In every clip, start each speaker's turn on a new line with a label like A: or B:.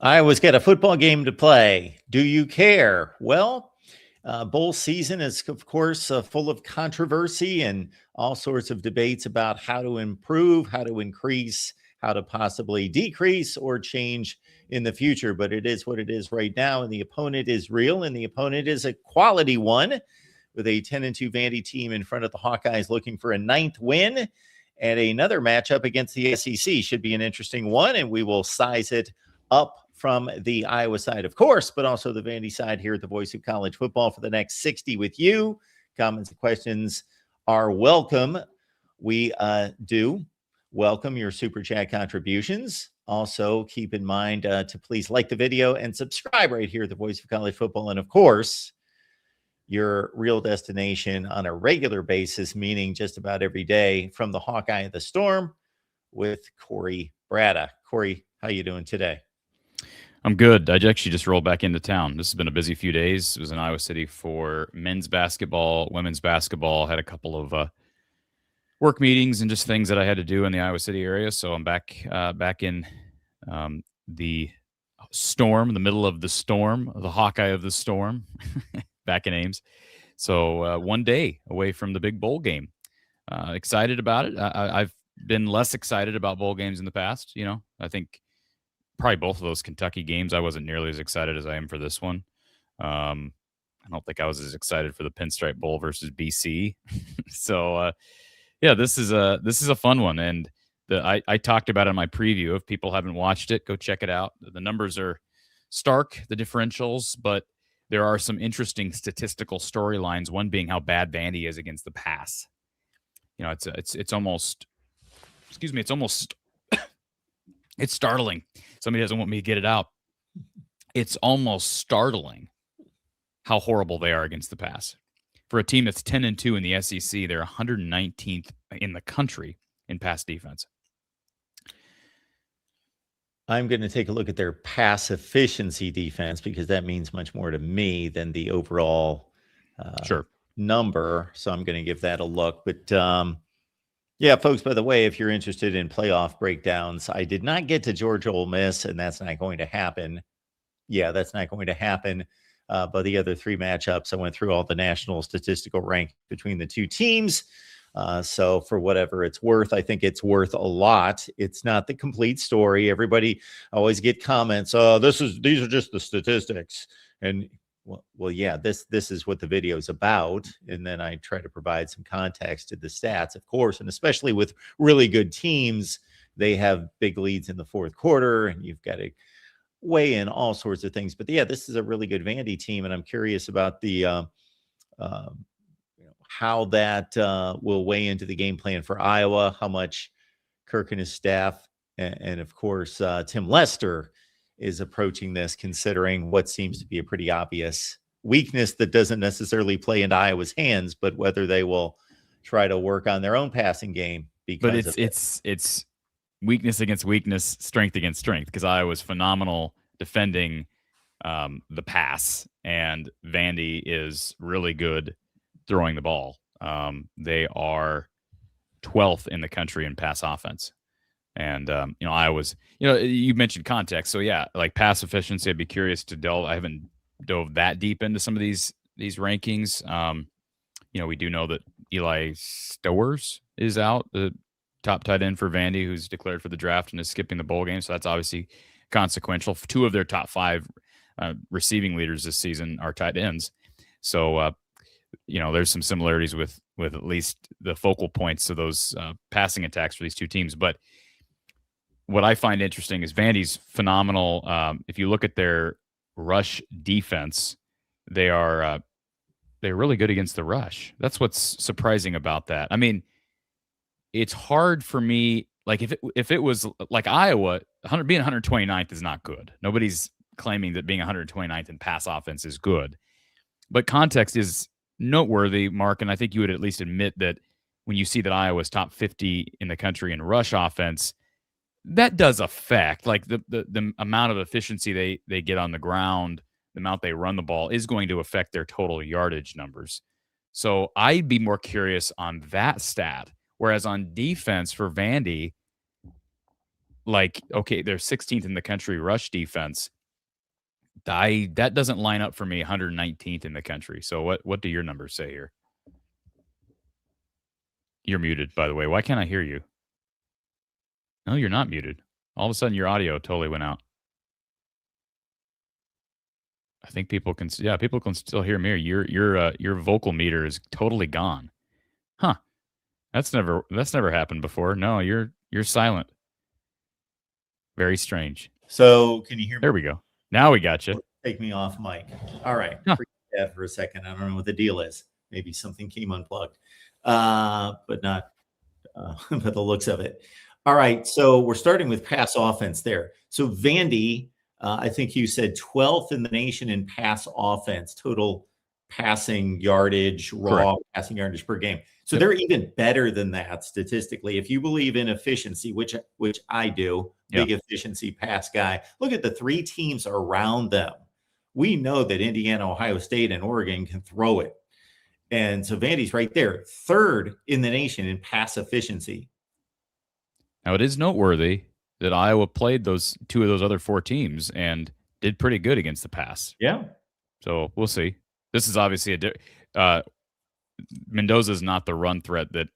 A: Iowa's got a football game to play. Do you care? Well, bowl season is, of course, full of controversy and all sorts of debates about how to improve, how to increase, how to possibly decrease or change in the future. But it is what it is right now. And the opponent is real, and the opponent is a quality one with a 10-2 Vandy team in front of the Hawkeyes looking for a ninth win. And another matchup against the SEC should be an interesting one, and we will size it up from the Iowa side, of course, but also the Vandy side here at the Voice of College Football for the next 60 with you. Comments and questions are welcome. We do welcome your Super Chat contributions. Also, keep in mind to please like the video and subscribe right here at the Voice of College Football. And, of course, your real destination on a regular basis, meaning just about every day, from the Hawkeye of the Storm with Corey Bratta. Corey, how you doing today?
B: I'm good. I actually just rolled back into town. This has been a busy few days. It was in Iowa City for men's basketball, women's basketball. Had a couple of work meetings and just things that I had to do in the Iowa City area. So I'm back in the storm, the middle of the storm, the Hawkeye of the Storm, back in Ames. So 1 day away from the big bowl game. Excited about it. I've been less excited about bowl games in the past. You know, I think probably both of those Kentucky games, I wasn't nearly as excited as I am for this one. I don't think I was as excited for the Pinstripe Bowl versus BC. So, yeah, this is a fun one, and I talked about it in my preview. If people haven't watched it, go check it out. The numbers are stark, the differentials, but there are some interesting statistical storylines. One being how bad Vandy is against the pass. You know, it's almost, excuse me, it's startling. Somebody doesn't want me to get it out. It's almost startling how horrible they are against the pass. For a team that's 10-2 in the SEC, they're 119th in the country in pass defense.
A: I'm going to take a look at their pass efficiency defense because that means much more to me than the overall number. So I'm going to give that a look. But yeah, folks, by the way, if you're interested in playoff breakdowns, I did not get to Georgia Ole Miss, and that's not going to happen. Yeah, that's not going to happen. But the other three matchups, I went through all the national statistical rank between the two teams. So for whatever it's worth, I think it's worth a lot. It's not the complete story. Everybody always get comments. These are just the statistics. And well, yeah, this is what the video is about. And then I try to provide some context to the stats, of course, and especially with really good teams, they have big leads in the fourth quarter, and you've got to weigh in all sorts of things. But yeah, this is a really good Vandy team, and I'm curious about the how that will weigh into the game plan for Iowa, how much Kirk and his staff, and of course, Tim Lester is approaching this, considering what seems to be a pretty obvious weakness that doesn't necessarily play into Iowa's hands, but whether they will try to work on their own passing game.
B: But it's weakness against weakness, strength against strength, because Iowa's phenomenal defending the pass, and Vandy is really good throwing the ball. They are 12th in the country in pass offense. And, Iowa's, you mentioned context. So, yeah, like pass efficiency, I'd be curious to delve. I haven't dove that deep into some of these rankings. We do know that Eli Stowers is out, the top tight end for Vandy, who's declared for the draft and is skipping the bowl game. So that's obviously consequential. Two of their top five receiving leaders this season are tight ends. So, there's some similarities with at least the focal points of those passing attacks for these two teams. But what I find interesting is Vandy's phenomenal. If you look at their rush defense, they're really good against the rush. That's what's surprising about that. I mean, it's hard for me. Like if it was like Iowa, being 129th is not good. Nobody's claiming that being 129th in pass offense is good. But context is noteworthy, Mark, and I think you would at least admit that when you see that Iowa's top 50 in the country in rush offense, that does affect, like, the amount of efficiency they get on the ground, the amount they run the ball is going to affect their total yardage numbers. So I'd be more curious on that stat. Whereas on defense for Vandy, like, okay, they're 16th in the country rush defense. That doesn't line up for me 119th in the country. So what do your numbers say here? You're muted, by the way. Why can't I hear you? No, you're not muted. All of a sudden, your audio totally went out. I think people can still hear me. Your vocal meter is totally gone. Huh. That's never happened before. No, you're silent. Very strange.
A: So can you hear me?
B: There we go. Now we got you.
A: Take me off mic. All right.
B: Huh.
A: Forget that for a second. I don't know what the deal is. Maybe something came unplugged, but not by the looks of it. All right. So we're starting with pass offense there. So Vandy, I think you said 12th in the nation in pass offense, total passing yardage, raw passing yardage per game. So they're even better than that statistically. If you believe in efficiency, which I do, big efficiency pass guy, look at the three teams around them. We know that Indiana, Ohio State, and Oregon can throw it. And so Vandy's right there, third in the nation in pass efficiency.
B: Now, it is noteworthy that Iowa played two of those other four teams and did pretty good against the pass.
A: Yeah.
B: So we'll see. This is obviously Mendoza is not the run threat that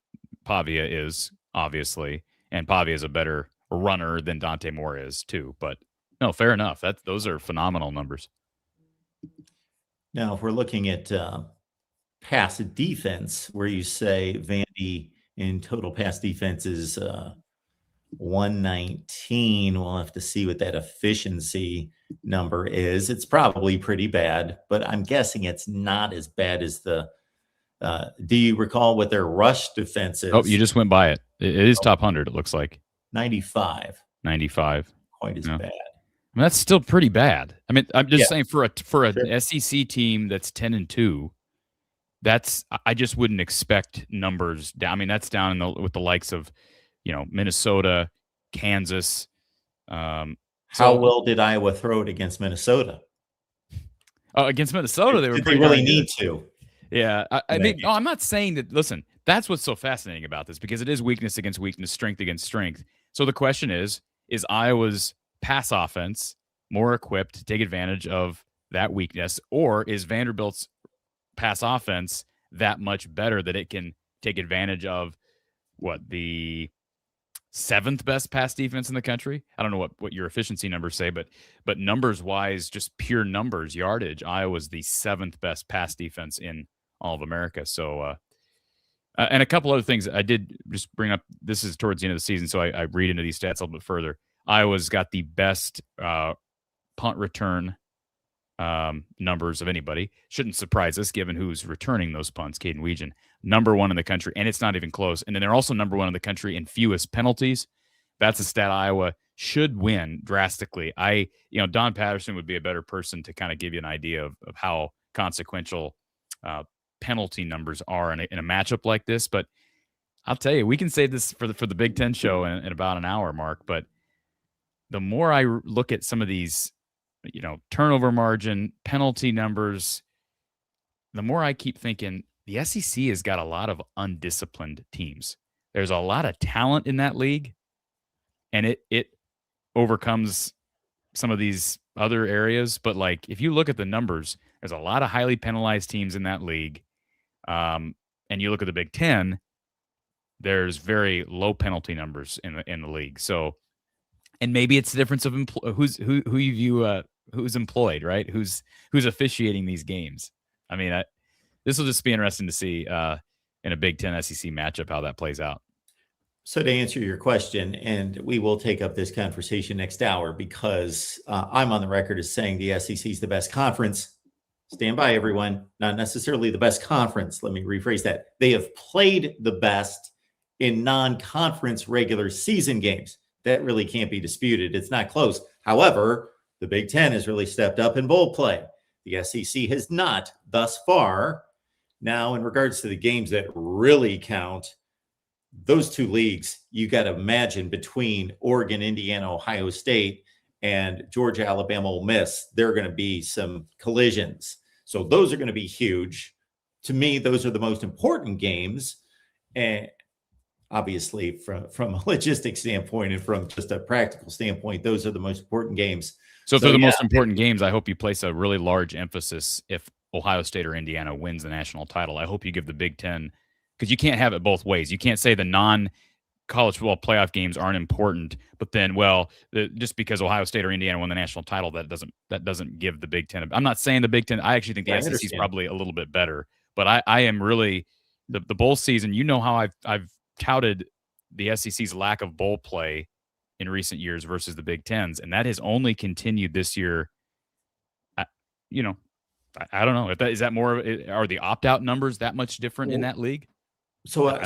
B: Pavia is, obviously, and Pavia is a better runner than Dante Moore is too. But no, fair enough. Those are phenomenal numbers.
A: Now, if we're looking at pass defense, where you say Vandy in total pass defense is 119, we'll have to see what that efficiency number is. It's probably pretty bad, but I'm guessing it's not as bad as the do you recall what their rush defense is?
B: Oh, you just went by it. It is top 100, it looks like.
A: 95. Quite as bad.
B: I mean, that's still pretty bad. I mean, I'm just saying for a SEC team that's 10-2, I just wouldn't expect numbers down. I mean, that's down with the likes of, Minnesota, Kansas.
A: How well did Iowa throw it against Minnesota?
B: Against Minnesota, they were
A: Did they really need to?
B: Yeah, I mean, no, I'm not saying that. Listen, that's what's so fascinating about this, because it is weakness against weakness, strength against strength. So the question is Iowa's pass offense more equipped to take advantage of that weakness, or is Vanderbilt's pass offense that much better that it can take advantage of the 7th best pass defense in the country? I don't know what your efficiency numbers say, but numbers wise, just pure numbers, yardage, Iowa's the 7th best pass defense in all of America. So, and a couple other things I did just bring up. This is towards the end of the season, so I read into these stats a little bit further. Iowa's got the best punt return numbers of anybody. Shouldn't surprise us given who's returning those punts. Caden Weegan, number 1 in the country, and it's not even close. And then they're also number 1 in the country in fewest penalties. That's a stat Iowa should win drastically. Don Patterson would be a better person to kind of give you an idea of how consequential penalty numbers are in a matchup like this. But I'll tell you, we can save this for the Big Ten show in about an hour, Mark. But the more I look at some of these, turnover margin, penalty numbers, the more I keep thinking the SEC has got a lot of undisciplined teams. There's a lot of talent in that league, and it overcomes some of these other areas. But like, if you look at the numbers, there's a lot of highly penalized teams in that league. And you look at the Big Ten, there's very low penalty numbers in the league. So, and maybe it's the difference of who you view who's employed, right? Who's officiating these games. I mean, this will just be interesting to see in a Big Ten SEC matchup how that plays out.
A: So to answer your question, and we will take up this conversation next hour, because I'm on the record as saying the SEC is the best conference. Stand by, everyone. Not necessarily the best conference. Let me rephrase that. They have played the best in non-conference regular season games. That really can't be disputed. It's not close. However, the Big Ten has really stepped up in bowl play. The SEC has not thus far. Now, in regards to the games that really count, those two leagues, you got to imagine, between Oregon, Indiana, Ohio State, and Georgia, Alabama, Ole Miss, there are going to be some collisions. So those are going to be huge. To me, those are the most important games. And obviously from a logistics standpoint and from just a practical standpoint, those are the most important games.
B: So if they're the most important games, I hope you place a really large emphasis if Ohio State or Indiana wins the national title. I hope you give the Big Ten, because you can't have it both ways. You can't say the non-college football playoff games aren't important, but then, just because Ohio State or Indiana won the national title, that doesn't give the Big Ten. I'm not saying the Big Ten. I actually think the SEC is probably a little bit better, but I am really the bowl season. You know how I've touted the SEC's lack of bowl play in recent years versus the Big Tens, and that has only continued this year. I don't know if is that more. Are the opt-out numbers that much different in that league?
C: I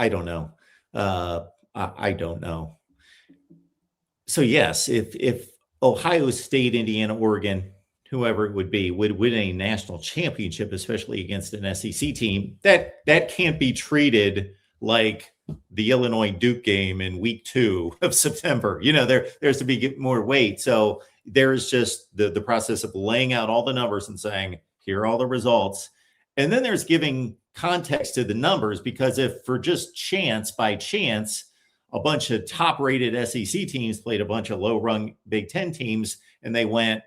C: don't know. I don't know.
A: So yes, if Ohio State, Indiana, Oregon, whoever it would be, would win a national championship, especially against an SEC team, that can't be treated like the Illinois Duke game in week 2 of September. There's to be more weight. So there's just the process of laying out all the numbers and saying, here are all the results. And then there's giving context to the numbers, because if for just by chance, a bunch of top-rated SEC teams played a bunch of low-rung Big Ten teams and they went,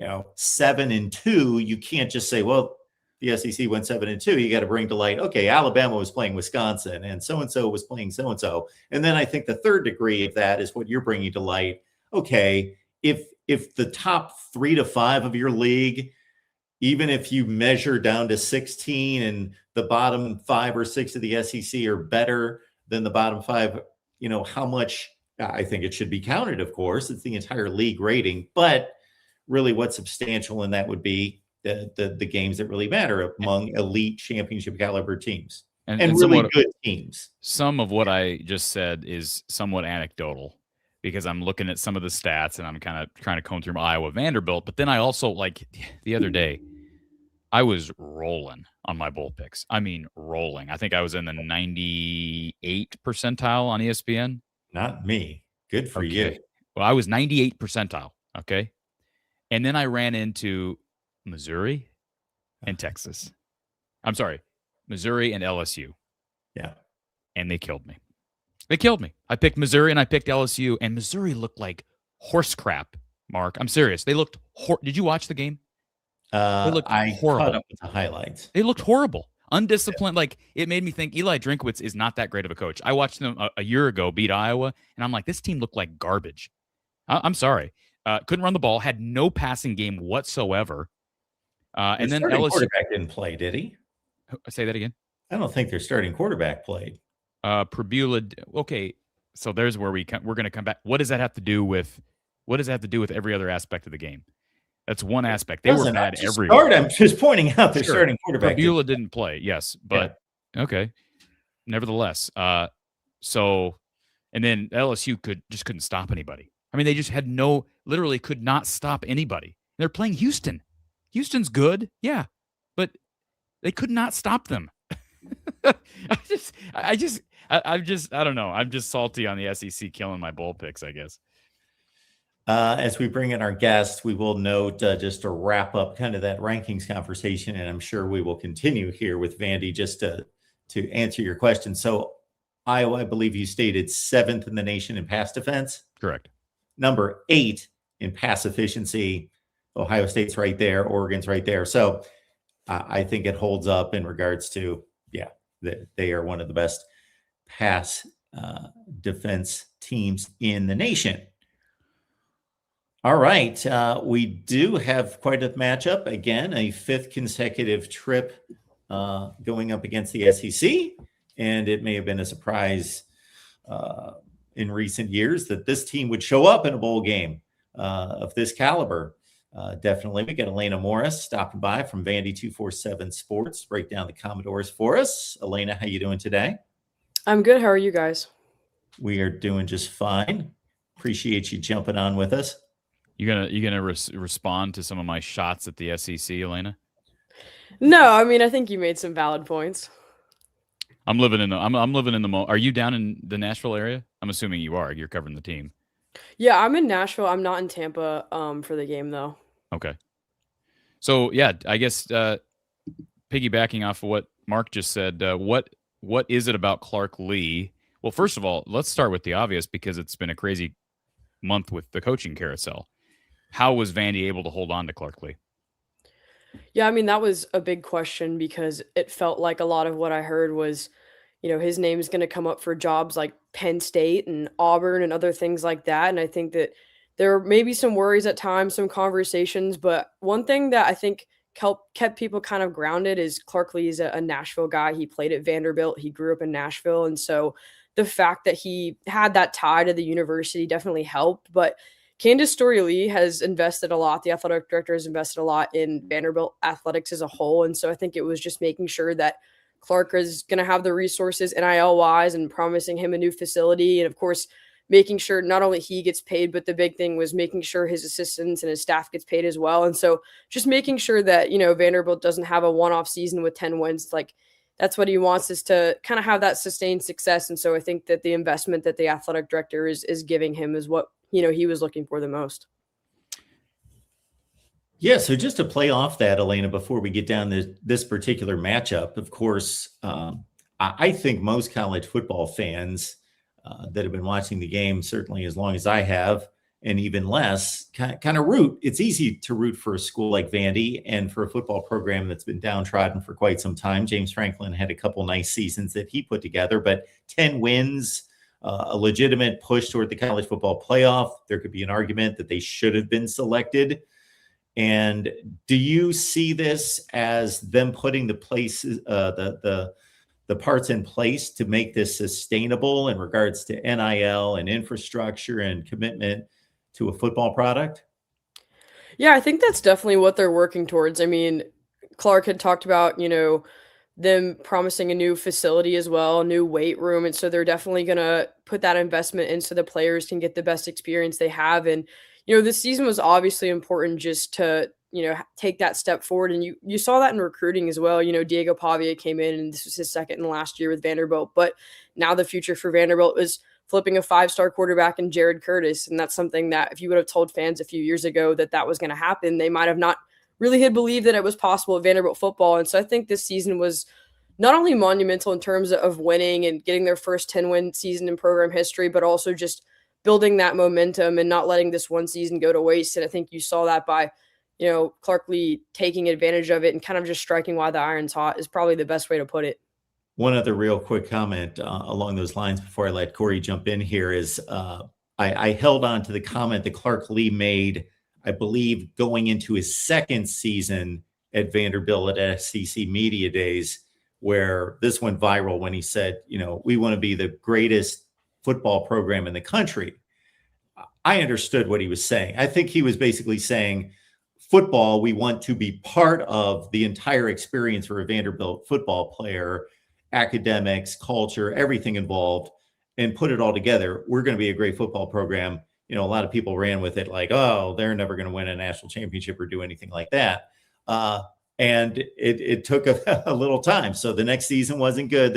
A: 7-2, you can't just say, well, the SEC went 7-2. You got to bring to light, okay, Alabama was playing Wisconsin and so-and-so was playing so-and-so. And then I think the third degree of that is what you're bringing to light. Okay, if the top 3 to 5 of your league, even if you measure down to 16 and the bottom 5 or 6 of the SEC are better than the bottom 5, how much I think it should be counted, of course. It's the entire league rating. But really what's substantial in that would be the games that really matter among elite championship caliber teams and really good teams.
B: Some of what I just said is somewhat anecdotal, because I'm looking at some of the stats and I'm kind of trying to comb through Iowa, Vanderbilt. But then I also, like the other day, I was rolling on my bowl picks. I mean, rolling. I think I was in the 98 percentile on ESPN.
A: Not me. Good for you.
B: Well, I was 98 percentile. Okay. And then I ran into Missouri and Texas. I'm sorry, Missouri and LSU.
A: Yeah.
B: And they killed me. They killed me. I picked Missouri and I picked LSU, and Missouri looked like horse crap, Mark. I'm serious. They looked Did you watch the game? They looked horrible.
A: Caught up with the highlights.
B: They looked horrible. Undisciplined. Yeah. Like, it made me think Eli Drinkwitz is not that great of a coach. I watched them a year ago beat Iowa, and I'm like, this team looked like garbage. I'm sorry. Couldn't run the ball, had no passing game whatsoever. And then LSU
A: quarterback didn't play, did he?
B: Say that again.
A: I don't think their starting quarterback played.
B: Prabula. Okay, so there's where we're going to come back. What does that have to do with every other aspect of the game? That's one aspect. They were bad everywhere.
A: I'm just pointing out their starting quarterback.
B: Prabula didn't play, yes, but okay. Nevertheless, and then LSU couldn't stop anybody. I mean, they just literally could not stop anybody. They're playing Houston. Houston's good, yeah, but they could not stop them. I don't know. I'm just salty on the SEC killing my bowl picks, I guess.
A: As we bring in our guests, we will note just to wrap up kind of that rankings conversation, and I'm sure we will continue here with Vandy just to answer your question. So Iowa, I believe you stated 7th in the nation in pass defense.
B: Correct.
A: Number 8 in pass efficiency. Ohio State's right there. Oregon's right there. So I think it holds up in regards to, they are one of the best pass defense teams in the nation. All right. We do have quite a matchup. Again, a 5th consecutive trip going up against the SEC. And it may have been a surprise in recent years that this team would show up in a bowl game of this caliber. Definitely. We got Alaina Morris stopping by from Vandy 247 Sports, break down the Commodores for us. Alaina, how you doing today?
C: I'm good. How are you guys?
A: We are doing just fine. Appreciate you jumping on with us.
B: You gonna respond to some of my shots at the SEC, Alaina?
C: No, I mean, I think you made some valid points.
B: I'm living in the Are you down in the Nashville area? I'm assuming you are. You're covering the team.
C: Yeah, I'm in Nashville. I'm not in Tampa for the game though.
B: Okay. So yeah, I guess piggybacking off of what Mark just said, what what is it about Clark Lee? Well, first of all, let's start with the obvious because it's been a crazy month with the coaching carousel. How was Vandy able to hold on to Clark Lee?
C: Yeah, I mean, that was a big question because it felt like a lot of what I heard was, his name is going to come up for jobs like Penn State and Auburn and other things like that. And I think that there may be some worries at times, some conversations. But one thing that I think kept people kind of grounded is Clark Lee is a Nashville guy. He played at Vanderbilt. He grew up in Nashville. And so the fact that he had that tie to the university definitely helped. But Candace Story-Lee has invested a lot. The athletic director has invested a lot in Vanderbilt athletics as a whole. And so I think it was just making sure that Clark is going to have the resources NIL wise and promising him a new facility. And of course, making sure not only he gets paid, but the big thing was making sure his assistants and his staff gets paid as well. And so just making sure that, Vanderbilt doesn't have a one-off season with 10 wins. Like that's what he wants, is to kind of have that sustained success. And so I think that the investment that the athletic director is giving him is what, he was looking for the most.
A: Yeah, so just to play off that, Alaina, before we get down this particular matchup, of course, I think most college football fans that have been watching the game, certainly as long as I have, and even less, kind of root. It's easy to root for a school like Vandy and for a football program that's been downtrodden for quite some time. James Franklin had a couple nice seasons that he put together, but 10 wins, a legitimate push toward the college football playoff. There could be an argument that they should have been selected. And do you see this as them putting the places, the parts in place to make this sustainable in regards to NIL and infrastructure and commitment to a football product?
C: Yeah, I think that's definitely what they're working towards. I mean, Clark had talked about, them promising a new facility as well, a new weight room. And so they're definitely going to put that investment in so the players can get the best experience they have. And, this season was obviously important just to, take that step forward. And you saw that in recruiting as well. Diego Pavia came in and this was his second and last year with Vanderbilt. But now the future for Vanderbilt is flipping a 5-star quarterback in Jared Curtis. And that's something that if you would have told fans a few years ago that was going to happen, they might have not really had believed that it was possible at Vanderbilt football. And so I think this season was not only monumental in terms of winning and getting their first 10-win season in program history, but also just building that momentum and not letting this one season go to waste. And I think you saw that by, Clark Lee taking advantage of it and kind of just striking while the iron's hot is probably the best way to put it.
A: One other real quick comment along those lines before I let Corey jump in here is I held on to the comment that Clark Lee made, I believe, going into his second season at Vanderbilt at SEC Media Days, where this went viral when he said, we want to be the greatest football program in the country. I understood what he was saying. I think he was basically saying football, we want to be part of the entire experience for a Vanderbilt football player, academics, culture, everything involved, and put it all together. We're going to be a great football program. A lot of people ran with it like, oh, they're never going to win a national championship or do anything like that. And it took a little time. So the next season wasn't good.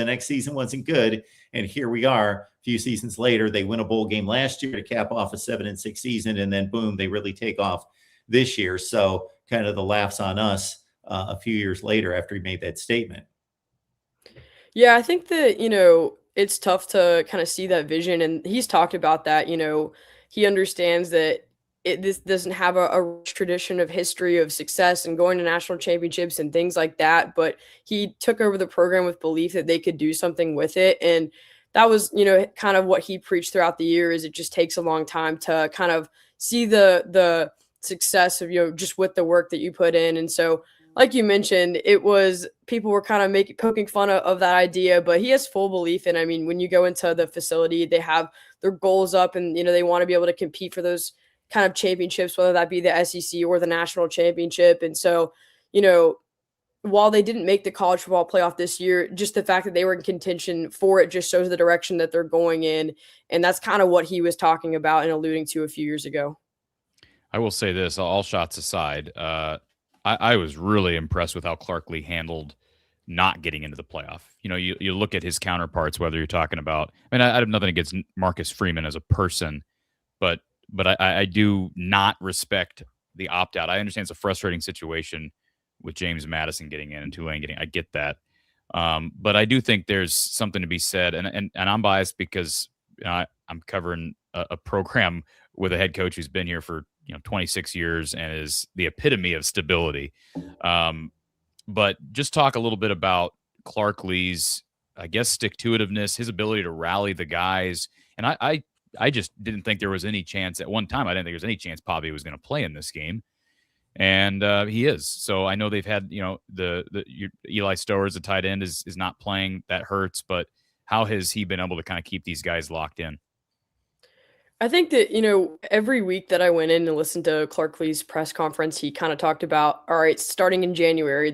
A: And here we are a few seasons later. They win a bowl game last year to cap off a 7-6 season. And then boom, they really take off this year. So kind of the laughs on us a few years later after he made that statement.
C: Yeah, I think that, it's tough to kind of see that vision. And he's talked about that, he understands that this doesn't have a rich tradition of history of success and going to national championships and things like that. But he took over the program with belief that they could do something with it. And that was, kind of what he preached throughout the year is it just takes a long time to kind of see the success of, just with the work that you put in. And so, like you mentioned, it was people were kind of poking fun of that idea, but he has full belief in. I mean, when you go into the facility, they have their goals up and, they want to be able to compete for those kind of championships, whether that be the SEC or the national championship. And so, while they didn't make the college football playoff this year, just the fact that they were in contention for it just shows the direction that they're going in. And that's kind of what he was talking about and alluding to a few years ago.
B: I will say this, all shots aside, I was really impressed with how Clark Lee handled not getting into the playoff. You look at his counterparts, whether you're talking about, I have nothing against Marcus Freeman as a person, but I do not respect the opt-out. I understand it's a frustrating situation with James Madison getting in and Tulane I get that. But I do think there's something to be said, and I'm biased because I'm covering a program with a head coach who's been here for 26 years and is the epitome of stability. But just talk a little bit about Clark Lee's, I guess, stick-to-itiveness, his ability to rally the guys. And I just didn't think there was any chance at one time. I didn't think there was any chance Pavia was going to play in this game. And he is. So I know they've had, Eli Stowers, the tight end, is not playing. That hurts. But how has he been able to kind of keep these guys locked in?
C: I think that, every week that I went in and listened to Clark Lee's press conference, he kind of talked about, all right, starting in January,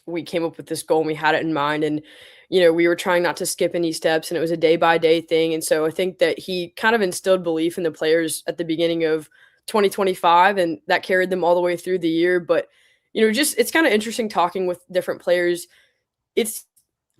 C: we came up with this goal and we had it in mind. And, we were trying not to skip any steps, and it was a day by day thing. And so I think that he kind of instilled belief in the players at the beginning of 2025, and that carried them all the way through the year. But, it's kind of interesting talking with different players.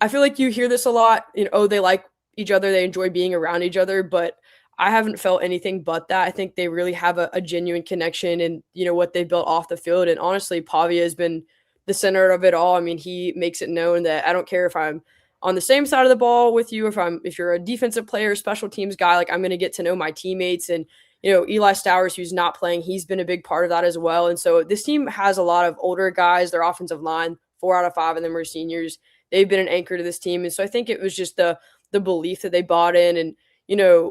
C: I feel like you hear this a lot, they like each other, they enjoy being around each other, but I haven't felt anything but that. I think they really have a genuine connection and, what they built off the field. And honestly, Pavia has been the center of it all. I mean, he makes it known that I don't care if I'm on the same side of the ball with you, if you're a defensive player, special teams guy, like I'm going to get to know my teammates. And, Eli Stowers, who's not playing, he's been a big part of that as well. And so this team has a lot of older guys. Their offensive line, 4 out of 5 of them are seniors. They've been an anchor to this team. And so I think it was just the belief that they bought in. And,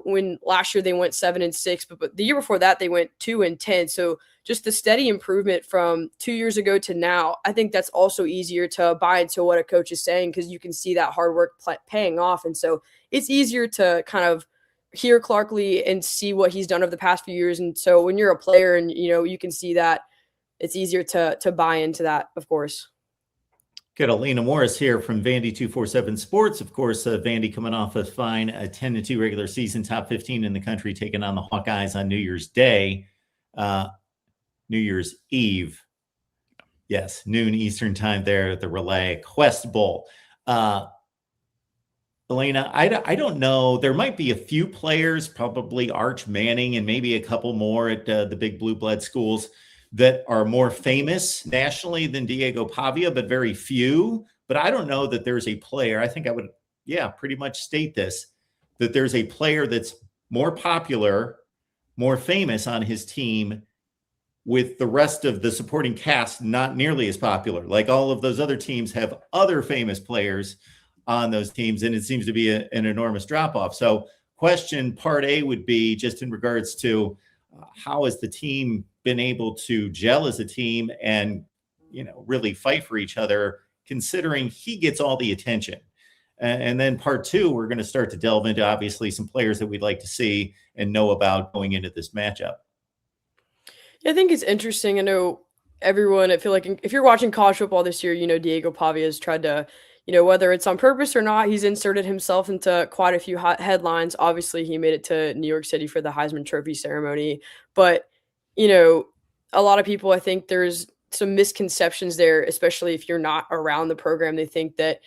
C: when last year they went 7-6, but the year before that they went 2-10. So just the steady improvement from 2 years ago to now, I think that's also easier to buy into what a coach is saying, because you can see that hard work paying off. And so it's easier to kind of hear Clark Lee and see what he's done over the past few years. And so when you're a player and, you can see that, it's easier to buy into that, of course.
A: Got Alaina Morris here from Vandy 247 Sports. Of course, Vandy coming off a fine 10-2 regular season, top 15 in the country, taking on the Hawkeyes on New Year's Day, New Year's Eve. Yes, noon Eastern time there at the Relay Quest Bowl. Alaina, I don't know. There might be a few players, probably Arch Manning and maybe a couple more at the big blue blood schools, that are more famous nationally than Diego Pavia, but very few. But I don't know that there's a player. I think I would, pretty much state this, that there's a player that's more popular, more famous on his team, with the rest of the supporting cast not nearly as popular. Like all of those other teams have other famous players on those teams, and it seems to be an enormous drop-off. So question part A would be just in regards to how has the team been able to gel as a team and, really fight for each other, considering he gets all the attention. And then part 2, we're going to start to delve into obviously some players that we'd like to see and know about going into this matchup.
C: Yeah, I think it's interesting. I know everyone, I feel like if you're watching college football this year, Diego Pavia has tried to, whether it's on purpose or not, he's inserted himself into quite a few hot headlines. Obviously, he made it to New York City for the Heisman Trophy ceremony. But, a lot of people, I think there's some misconceptions there, especially if you're not around the program. They think that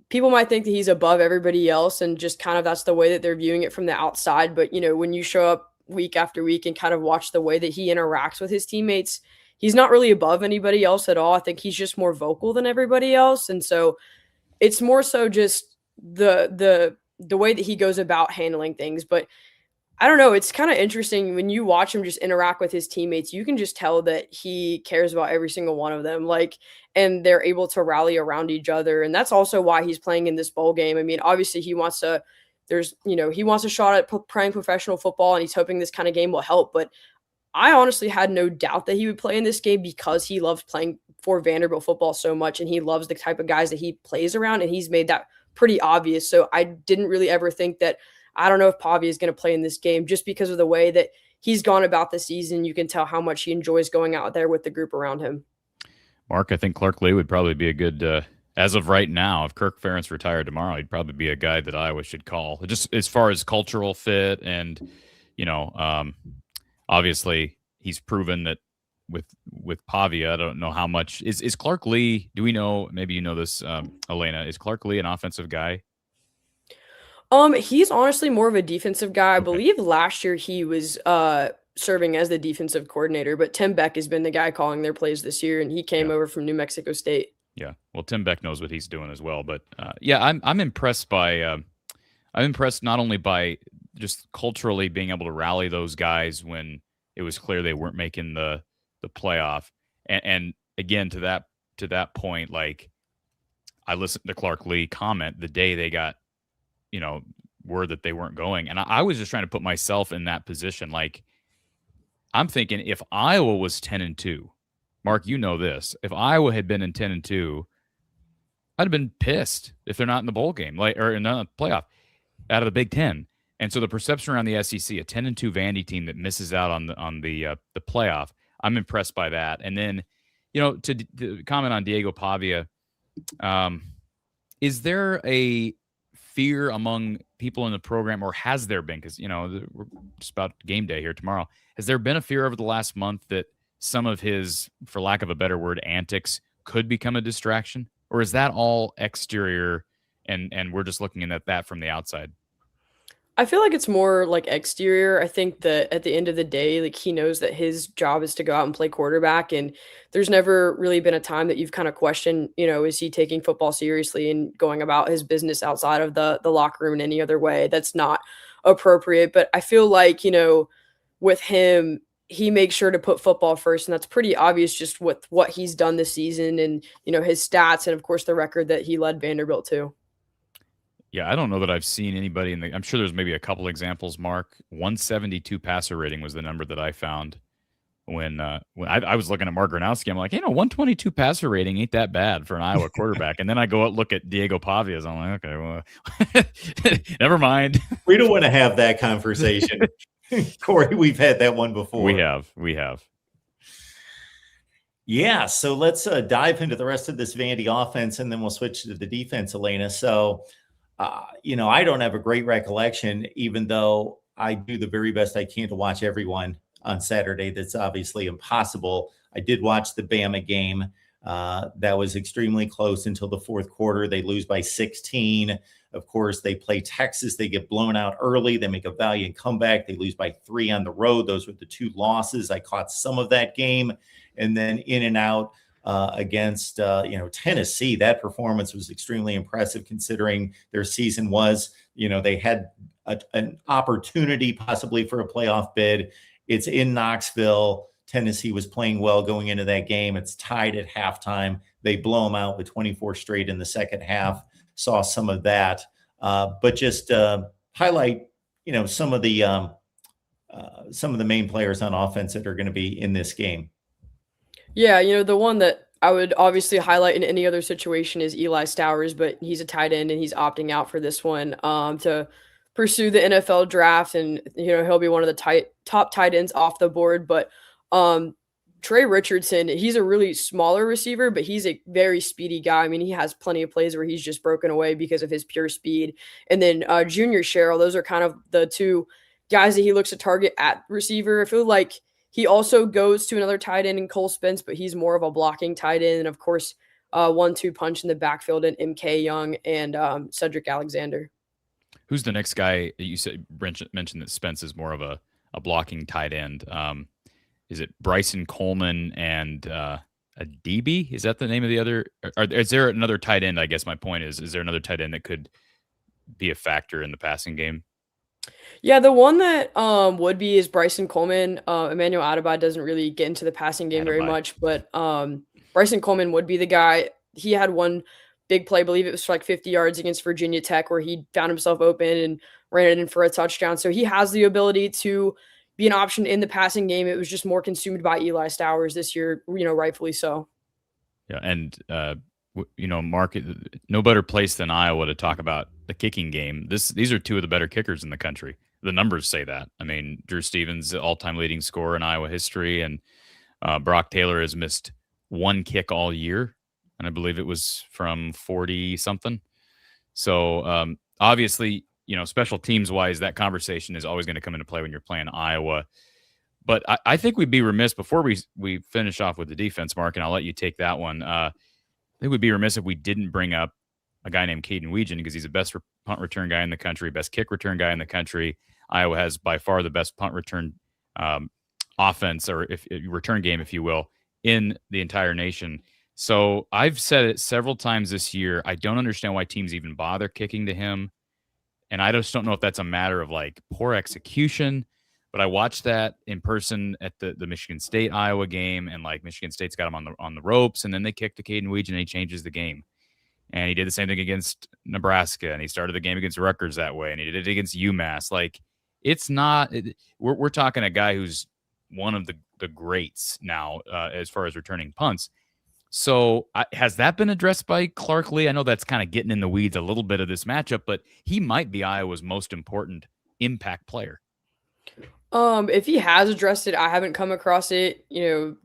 C: people might think that he's above everybody else, and just kind of that's the way that they're viewing it from the outside. But, when you show up week after week and kind of watch the way that he interacts with his teammates, he's not really above anybody else at all. I think he's just more vocal than everybody else. And so it's more so just the way that he goes about handling things. But I don't know, it's kind of interesting when you watch him just interact with his teammates. You can just tell that he cares about every single one of them, and they're able to rally around each other. And that's also why he's playing in this bowl game. I mean, obviously he wants a shot at playing professional football, and he's hoping this kind of game will help. But I honestly had no doubt that he would play in this game, because he loves playing for Vanderbilt football so much, and he loves the type of guys that he plays around, and he's made that pretty obvious. So I didn't really ever think that, I don't know if Pavia is going to play in this game, just because of the way that he's gone about the season. You can tell how much he enjoys going out there with the group around him.
B: Mark, I think Clark Lee would probably be a good, as of right now, if Kirk Ferentz retired tomorrow, he'd probably be a guy that Iowa should call, just as far as cultural fit. And, obviously he's proven that with Pavia, I don't know how much is Clark Lee. Do we know, maybe this, Alaina, is Clark Lee an offensive guy?
C: He's honestly more of a defensive guy. I
B: Okay.
C: believe last year he was serving as the defensive coordinator, but Tim Beck has been the guy calling their plays this year, and he came over from New Mexico State.
B: Yeah. Well, Tim Beck knows what he's doing as well. But yeah, I'm impressed by I'm impressed not only by just culturally being able to rally those guys when it was clear they weren't making the playoff, and again to that point, like I listened to Clark Lee comment the day they got word that they weren't going, and I was just trying to put myself in that position. Like I'm thinking if Iowa was 10-2, Mark, you know this. If Iowa had been in 10-2, I'd have been pissed if they're not in the bowl game, like or in the playoff out of the Big Ten. And so the perception around the SEC, a 10-2 Vandy team that misses out on the playoff, I'm impressed by that. And then, to comment on Diego Pavia, is there a fear among people in the program, or has there been? Because we're just about game day here tomorrow. Has there been a fear over the last month that some of his, for lack of a better word, antics could become a distraction, or is that all exterior, and we're just looking at that from the outside?
C: I feel like it's more like exterior. I think that at the end of the day, like he knows that his job is to go out and play quarterback. And there's never really been a time that you've kind of questioned, is he taking football seriously and going about his business outside of the locker room in any other way that's not appropriate. But I feel like, with him, he makes sure to put football first. And that's pretty obvious just with what he's done this season and, his stats and of course the record that he led Vanderbilt to.
B: Yeah, I don't know that I've seen anybody I'm sure there's maybe a couple examples, Mark. 172 passer rating was the number that I found when I was looking at Mark Gronowski. I'm like, 122 passer rating ain't that bad for an Iowa quarterback. And then I go out look at Diego Pavia's. I'm like, okay, well, never mind.
A: We don't want to have that conversation. Corey, we've had that one before.
B: We have.
A: Yeah, so let's dive into the rest of this Vandy offense, and then we'll switch to the defense, Alaina. So, I don't have a great recollection, even though I do the very best I can to watch everyone on Saturday. That's obviously impossible. I did watch the Bama game. That was extremely close until the fourth quarter. They lose by 16. Of course, they play Texas. They get blown out early. They make a valiant comeback. They lose by 3 on the road. Those were the 2 losses. I caught some of that game. And then in and out against Tennessee. That performance was extremely impressive considering their season was, they had an opportunity possibly for a playoff bid. It's in Knoxville. Tennessee was playing well going into that game. It's tied at halftime. They blow them out with 24 straight in the second half. Saw some of that, but just highlight, some of the main players on offense that are going to be in this game.
C: Yeah, the one that I would obviously highlight in any other situation is Eli Stowers, but he's a tight end and he's opting out for this one to pursue the NFL draft, and he'll be one of the top tight ends off the board. But Trey Richardson, he's a really smaller receiver, but he's a very speedy guy. I mean, he has plenty of plays where he's just broken away because of his pure speed. And then Junior Sherrill, those are kind of the 2 guys that he looks to target at receiver. I feel like he also goes to another tight end in Cole Spence, but he's more of a blocking tight end. And of course, 1-2 punch in the backfield in MK Young and Cedric Alexander.
B: Who's the next guy that you said mentioned that Spence is more of a blocking tight end? Is it Bryson Coleman and DB? Is that the name of the other? Is there another tight end? I guess my point is there another tight end that could be a factor in the passing game?
C: Yeah, the one that would be is Bryson Coleman. Emmanuel Adebayo doesn't really get into the passing game very much, but Bryson Coleman would be the guy. He had one big play, I believe it was for like 50 yards against Virginia Tech, where he found himself open and ran it in for a touchdown. So he has the ability to be an option in the passing game. It was just more consumed by Eli Stowers this year, rightfully so.
B: Yeah, and Mark, no better place than Iowa to talk about the kicking game. These are 2 of the better kickers in the country. The numbers say that. I mean, Drew Stevens, all-time leading scorer in Iowa history, and Brock Taylor has missed 1 kick all year, and I believe it was from 40-something. So obviously, special teams-wise, that conversation is always going to come into play when you're playing Iowa. But I think we'd be remiss, before we finish off with the defense, Mark, and I'll let you take that one. I think we'd be remiss if we didn't bring up a guy named Caden Weegan, because he's the best punt return guy in the country, best kick return guy in the country. Iowa has by far the best punt return offense, or if return game, if you will, in the entire nation. So I've said it several times this year. I don't understand why teams even bother kicking to him. And I just don't know if that's a matter of like poor execution. But I watched that in person at the Michigan State Iowa game, and like Michigan State's got him on the ropes, and then they kick to Caden Weege and he changes the game. And he did the same thing against Nebraska, and he started the game against Rutgers that way, and he did it against UMass. Like, it's not. We're talking a guy who's one of the greats now as far as returning punts. So has that been addressed by Clark Lee? I know that's kind of getting in the weeds a little bit of this matchup, but he might be Iowa's most important impact player.
C: If he has addressed it, I haven't come across it.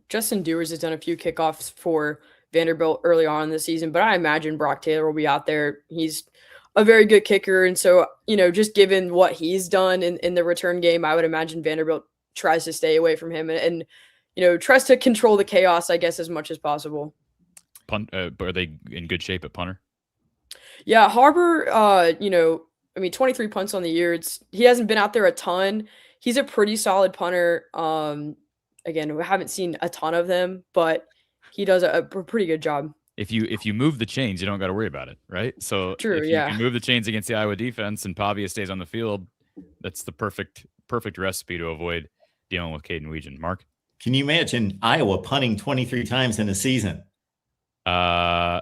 C: Justin Dewars has done a few kickoffs for Vanderbilt early on in the season, but I imagine Brock Taylor will be out there. He's a very good kicker. And so, just given what he's done in the return game, I would imagine Vanderbilt tries to stay away from him and tries to control the chaos, I guess, as much as possible.
B: Are they in good shape at punter?
C: Yeah, Harbor, 23 punts on the year. He hasn't been out there a ton. He's a pretty solid punter. Again, we haven't seen a ton of them, but he does a pretty good job.
B: If you move the chains, you don't got to worry about it, right? So
C: True,
B: if you
C: yeah.
B: can move the chains against the Iowa defense and Pavia stays on the field, that's the perfect recipe to avoid dealing with Caden Weege. Mark?
A: Can you imagine Iowa punting 23 times in a season?
B: No,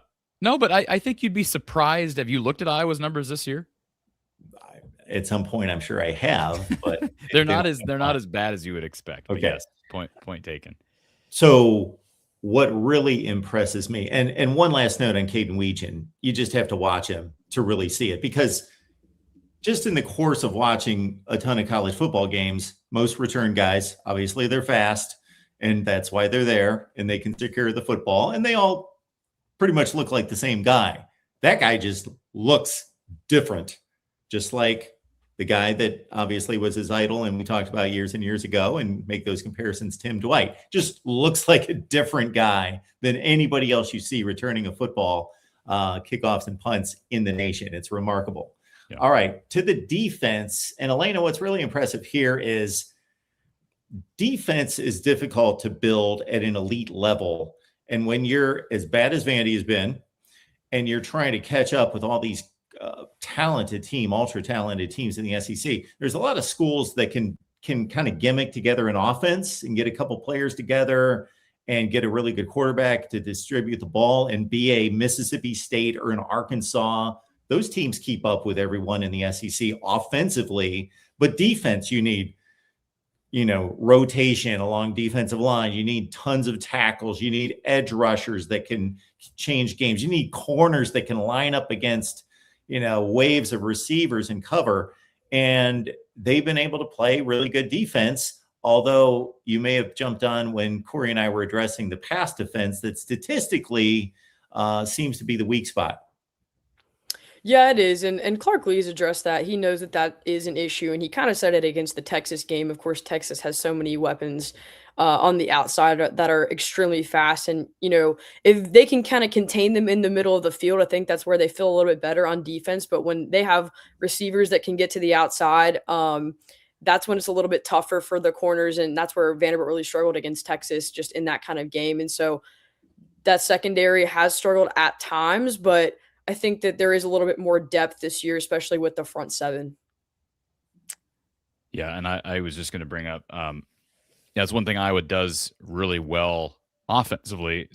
B: but I think you'd be surprised. Have you looked at Iowa's numbers this year?
A: At some point, I'm sure I have, but
B: they're not as bad as you would expect.
A: Okay.
B: Yes, point taken.
A: So what really impresses me, and one last note on Caden Weege, you just have to watch him to really see it, because just in the course of watching a ton of college football games, most return guys, obviously they're fast, and that's why they're there, and they can take care of the football, and they all pretty much look like the same guy. That guy just looks different, just like the guy that obviously was his idol and we talked about years and years ago, and make those comparisons, Tim Dwight, just looks like a different guy than anybody else you see returning a football, kickoffs and punts in the nation. It's remarkable. Yeah. All right, to the defense. And Alaina, what's really impressive here is defense is difficult to build at an elite level. And when you're as bad as Vandy has been, and you're trying to catch up with all these ultra talented teams in the SEC, there's a lot of schools that can kind of gimmick together an offense and get a couple players together and get a really good quarterback to distribute the ball and be a Mississippi State or an Arkansas. Those teams keep up with everyone in the SEC offensively, but defense, you need, rotation along defensive line. You need tons of tackles. You need edge rushers that can change games. You need corners that can line up against, waves of receivers and cover. And they've been able to play really good defense. Although you may have jumped on when Corey and I were addressing the pass defense, that statistically seems to be the weak spot.
C: Yeah, it is. And Clark Lee's addressed that. He knows that is an issue, and he kind of said it against the Texas game. Of course, Texas has so many weapons on the outside that are extremely fast. And, if they can kind of contain them in the middle of the field, I think that's where they feel a little bit better on defense. But when they have receivers that can get to the outside, that's when it's a little bit tougher for the corners. And that's where Vanderbilt really struggled against Texas, just in that kind of game. And so that secondary has struggled at times, but I think that there is a little bit more depth this year, especially with the front seven.
B: Yeah, and I was just going to bring up, that's one thing Iowa does really well defensively,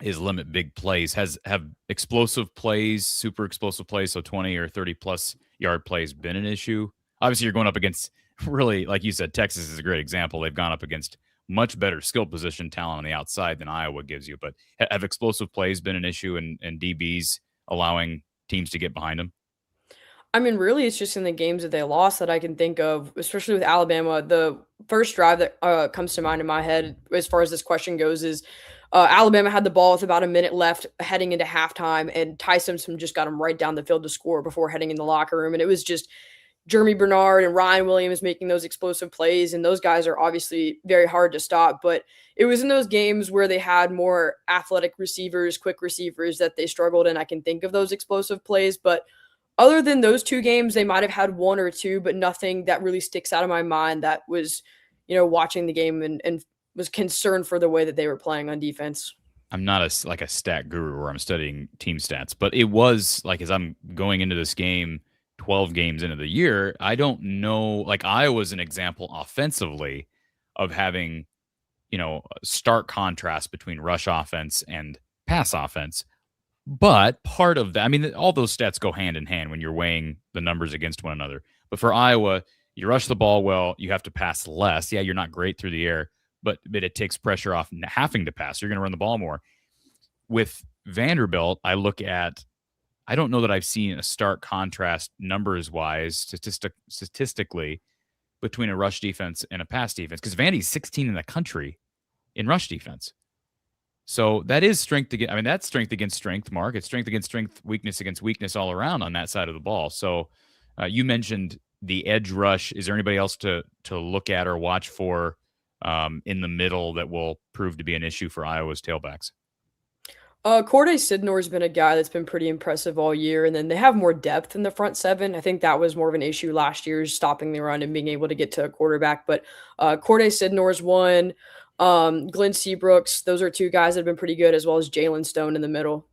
B: is limit big plays, have explosive plays, super explosive plays, so 20 or 30-plus yard plays been an issue. Obviously, you're going up against, really, like you said, Texas is a great example. They've gone up against much better skill position talent on the outside than Iowa gives you. But have explosive plays been an issue, and DBs allowing teams to get behind them?
C: I mean, really, it's just in the games that they lost that I can think of, especially with Alabama. The first drive that comes to mind in my head as far as this question goes is Alabama had the ball with about a minute left heading into halftime, and Ty Simpson just got him right down the field to score before heading in the locker room. And it was just Jeremy Bernard and Ryan Williams making those explosive plays, and those guys are obviously very hard to stop. But it was in those games where they had more athletic receivers, quick receivers, that they struggled, and I can think of those explosive plays. But other than those two games, they might have had one or two, but nothing that really sticks out of my mind that was, watching the game and was concerned for the way that they were playing on defense.
B: I'm not a stat guru where I'm studying team stats, but it was like, as I'm going into this game, 12 games into the year, I don't know. Like, Iowa's an example offensively of having, a stark contrast between rush offense and pass offense. But part of that, I mean, all those stats go hand in hand when you're weighing the numbers against one another. But for Iowa, you rush the ball well, you have to pass less. Yeah, you're not great through the air, but it takes pressure off having to pass. You're going to run the ball more. With Vanderbilt, I don't know that I've seen a stark contrast numbers-wise, statistically, between a rush defense and a pass defense, because Vandy's 16 in the country in rush defense. So that is strength against, that's strength against strength, Mark. It's strength against strength, weakness against weakness all around on that side of the ball. So you mentioned the edge rush. Is there anybody else to look at or watch for in the middle that will prove to be an issue for Iowa's tailbacks?
C: Corday Sidnor's been a guy that's been pretty impressive all year, and then they have more depth in the front seven. I think that was more of an issue last year, stopping the run and being able to get to a quarterback. But Corday Sidnor's one. Glenn Seabrooks, those are two guys that have been pretty good, as well as Jalen Stone in the middle.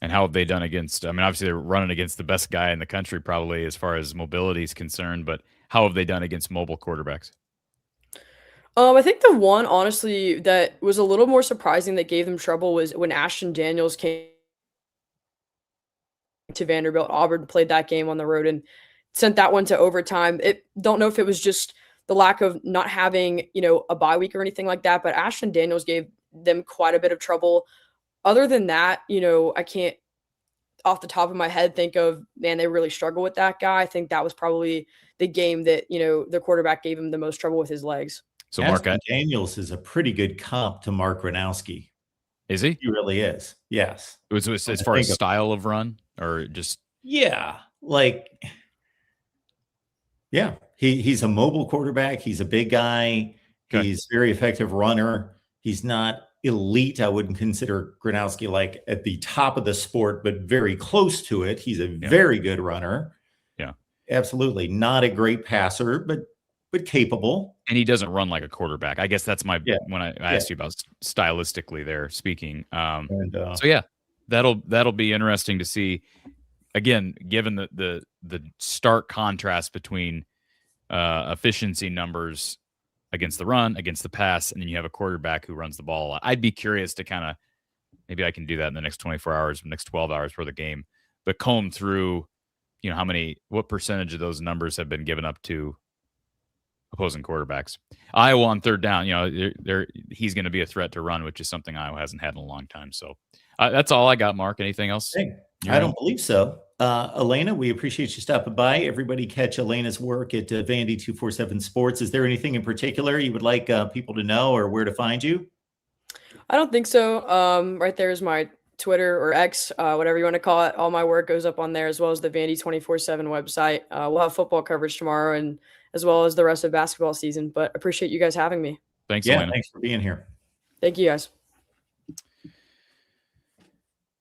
B: And how have they done against, obviously they're running against the best guy in the country probably as far as mobility is concerned, but how have they done against mobile quarterbacks?
C: I think the one, honestly, that was a little more surprising that gave them trouble was when Ashton Daniels came to Vanderbilt. Auburn played that game on the road and sent that one to overtime. Don't know if it was just the lack of not having, a bye week or anything like that, but Ashton Daniels gave them quite a bit of trouble. Other than that, I can't off the top of my head think of, man, they really struggle with that guy. I think that was probably the game that, the quarterback gave him the most trouble with his legs.
A: So Mark Daniels is a pretty good comp to Mark Gronowski.
B: Is he?
A: He really is. Yes.
B: It was as far as style of run or just.
A: Yeah. He's a mobile quarterback. He's a big guy. Okay. He's very effective runner. He's not elite. I wouldn't consider Gronowski like at the top of the sport, but very close to it. He's a very good runner.
B: Yeah.
A: Absolutely. Not a great passer, but capable.
B: And he doesn't run like a quarterback. I guess that's my when I asked you about stylistically there speaking. That'll be interesting to see. Again, given the stark contrast between efficiency numbers against the run, against the pass, and then you have a quarterback who runs the ball a lot. I'd be curious to maybe I can do that in the next 24 hours, next 12 hours for the game, but comb through, what percentage of those numbers have been given up to opposing quarterbacks. Iowa on third down, he's going to be a threat to run, which is something Iowa hasn't had in a long time. So that's all I got, Mark. Anything else?
A: Hey, I don't believe so. Alaina, we appreciate you stopping by. Everybody catch Alaina's work at Vandy 247 Sports. Is there anything in particular you would like people to know or where to find you?
C: I don't think so. Right there is my Twitter or X, whatever you want to call it. All my work goes up on there, as well as the Vandy 247 website. We'll have football coverage tomorrow, and as well as the rest of basketball season. But appreciate you guys having me.
B: Thanks, Alaina.
A: Thanks for being here.
C: Thank you, guys.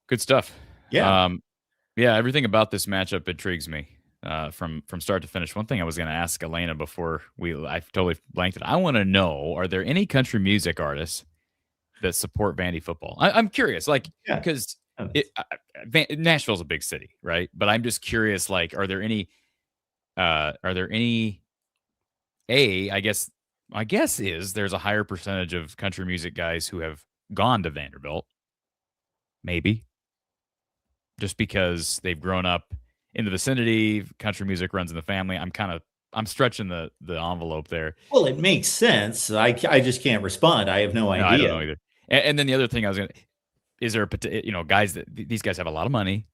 B: Good stuff.
A: Yeah.
B: Everything about this matchup intrigues me from start to finish. One thing I was going to ask Alaina before I totally blanked it. I want to know, are there any country music artists that support Vandy football? I'm curious, because Nashville's a big city, right? But I'm just curious, are there any I guess my guess is there's a higher percentage of country music guys who have gone to Vanderbilt, maybe just because they've grown up in the vicinity. Country music runs in the family. I'm stretching the envelope there.
A: Well, it makes sense. I just can't respond. I have no idea.
B: I don't know either. And then the other thing is there guys that these guys have a lot of money,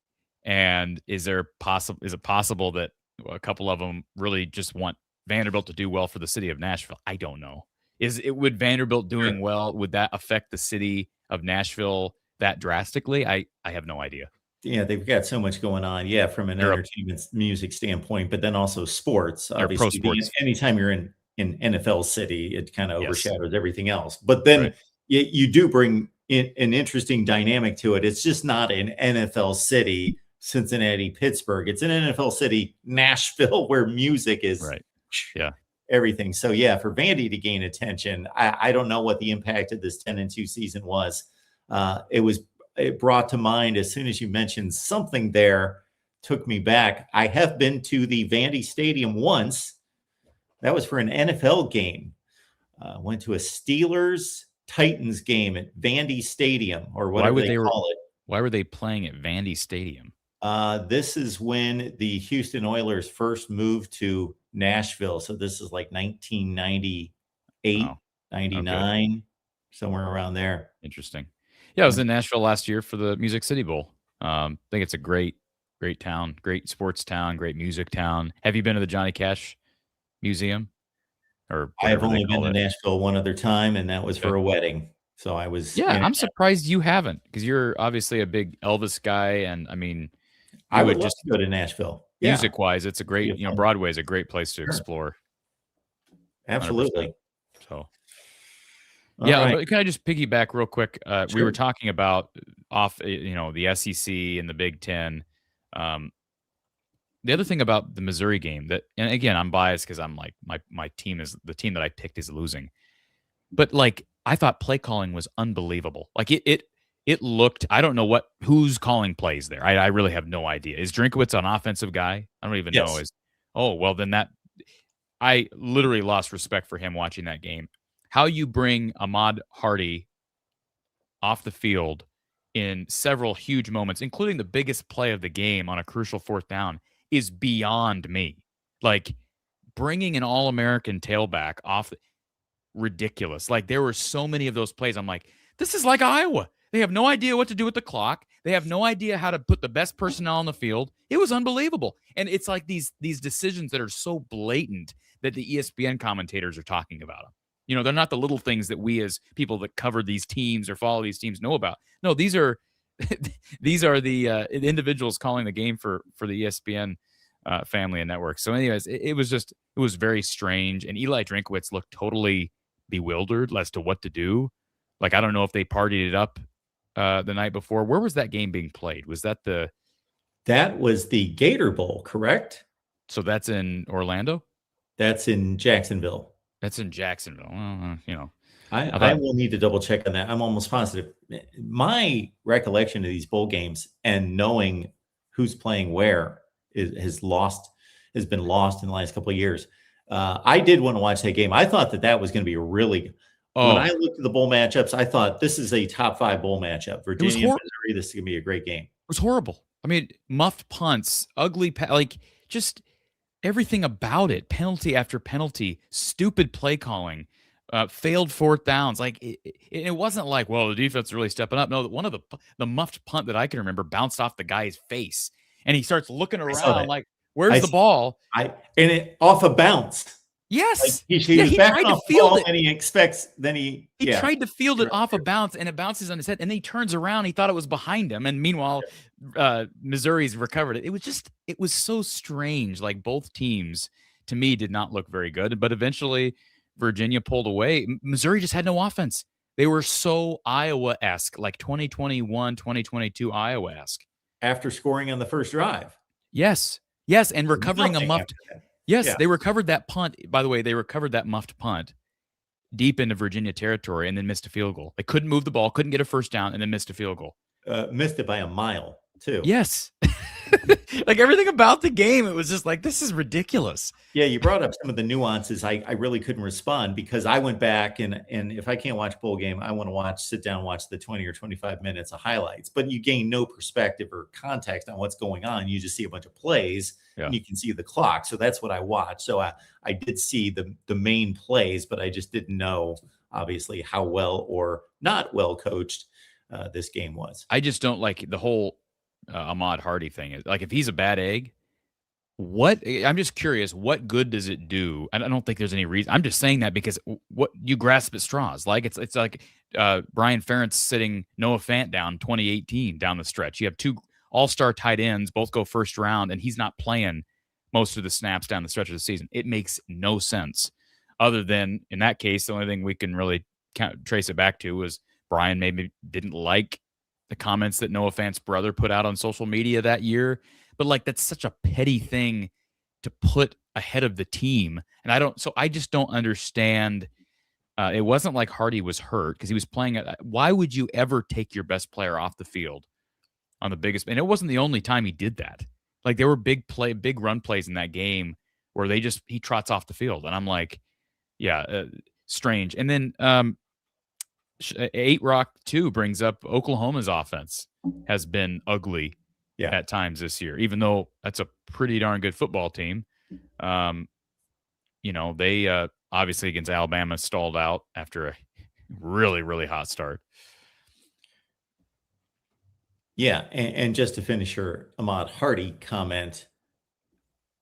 B: and is it possible that a couple of them really just want Vanderbilt to do well for the city of Nashville? I don't know. Would Vanderbilt doing well, would that affect the city of Nashville that drastically? I have no idea.
A: Yeah, they've got so much going on. Yeah, from an entertainment music standpoint, but then also sports. Obviously,
B: pro sports.
A: Anytime you're in NFL city, it kind of overshadows everything else. But then you do bring in an interesting dynamic to it. It's just not an NFL city, Cincinnati, Pittsburgh. It's an NFL city, Nashville, where music is everything. So yeah, for Vandy to gain attention, I don't know what the impact of this 10-2 season was. It brought to mind, as soon as you mentioned something there, took me back. I have been to the Vandy Stadium once. That was for an NFL game. Went to a Steelers Titans game at Vandy Stadium, or whatever they call it.
B: Why were they playing at Vandy Stadium?
A: This is when the Houston Oilers first moved to Nashville. So this is like 1998, 99, okay. Somewhere around there.
B: Interesting. Yeah, I was in Nashville last year for the Music City Bowl. I think it's a great town, great sports town, great music town. Have you been to the Johnny Cash Museum? Or
A: I have only been to Nashville one other time, and that was for a wedding. So I was.
B: Yeah, I'm surprised you haven't, because you're obviously a big Elvis guy, and I mean,
A: I would just go to Nashville.
B: Music wise, it's a great, Broadway is a great place to explore.
A: Absolutely.
B: 100%. So. Yeah, right. Can I just piggyback real quick? Sure. We were talking about the SEC and the Big Ten. The other thing about the Missouri game and again, I'm biased because I'm like my team is the team that I picked is losing, but like I thought play calling was unbelievable. Like it looked. I don't know who's calling plays there. I really have no idea. Is Drinkwitz an offensive guy? I don't even know. Then I literally lost respect for him watching that game. How you bring Ahmad Hardy off the field in several huge moments, including the biggest play of the game on a crucial 4th down, is beyond me. Like bringing an All-American tailback off, ridiculous. Like there were so many of those plays. I'm like, this is like Iowa. They have no idea what to do with the clock. They have no idea how to put the best personnel on the field. It was unbelievable. And it's like these decisions that are so blatant that the ESPN commentators are talking about them. They're not the little things that we as people that cover these teams or follow these teams know about. No, these are the individuals calling the game for the ESPN family and network. So anyways, it was very strange. And Eli Drinkwitz looked totally bewildered as to what to do. Like, I don't know if they partied it up the night before. Where was that game being played? Was that
A: That was the Gator Bowl, correct?
B: So that's in Orlando?
A: That's in Jacksonville.
B: That's in Jacksonville.
A: I will need to double check on that. I'm almost positive. My recollection of these bowl games and knowing who's playing where has been lost in the last couple of years. I did want to watch that game. I thought that was going to be really. When I looked at the bowl matchups, I thought this is a top 5 bowl matchup. Virginia and Missouri. This is going to be a great game.
B: It was horrible. I mean, muffed punts, ugly, just. Everything about it, penalty after penalty, stupid play calling, failed 4th downs. Like it wasn't like, well, the defense is really stepping up. No, one of the muffed punt that I can remember bounced off the guy's face, and he starts looking around like, "Where's the ball?"
A: And it off a bounce.
B: Yes,
A: like he tried to field it, and he expects. Then he
B: tried to field it off a bounce, and it bounces on his head, and then he turns around. He thought it was behind him, and meanwhile, Missouri's recovered it. It was so strange. Like both teams, to me, did not look very good. But eventually, Virginia pulled away. Missouri just had no offense. They were so Iowa-esque, like 2021, 2022 Iowa-esque.
A: After scoring on the first drive.
B: Yes, and recovering a muffed. Yes, they recovered that punt. By the way, they recovered that muffed punt deep into Virginia territory and then missed a field goal. They couldn't move the ball, couldn't get a first down, and then missed a field goal.
A: Missed it by a mile, too.
B: Yes. Like everything about the game, it was just like, this is ridiculous.
A: Yeah, you brought up some of the nuances. I really couldn't respond because I went back and if I can't watch bowl game, I want to sit down and watch the 20 or 25 minutes of highlights. But you gain no perspective or context on what's going on. You just see a bunch of plays and you can see the clock. So that's what I watched. So I did see the main plays, but I just didn't know, obviously, how well or not well coached this game was.
B: I just don't like the whole Ahmad Hardy thing. Is like, if he's a bad egg, I'm just curious, what good does it do? And I don't think there's any reason. I'm just saying that because what you grasp at straws. Like it's like Brian Ferentz sitting Noah Fant down 2018 down the stretch. You have 2 all-star tight ends, both go first round, and he's not playing most of the snaps down the stretch of the season. It makes no sense. Other than, in that case, the only thing we can really trace it back to was Brian maybe didn't like the comments that Noah Fant's brother put out on social media that year. But like, that's such a petty thing to put ahead of the team. And I just don't understand. It wasn't like Hardy was hurt because he was playing. Why would you ever take your best player off the field on the biggest? And it wasn't the only time he did that. Like there were big run plays in that game where he trots off the field. And I'm like, yeah, strange. And then 8 Rock 2 brings up Oklahoma's offense has been ugly at times this year, even though that's a pretty darn good football team. They obviously against Alabama stalled out after a really, really hot start.
A: Yeah, and just to finish your Ahmad Hardy comment,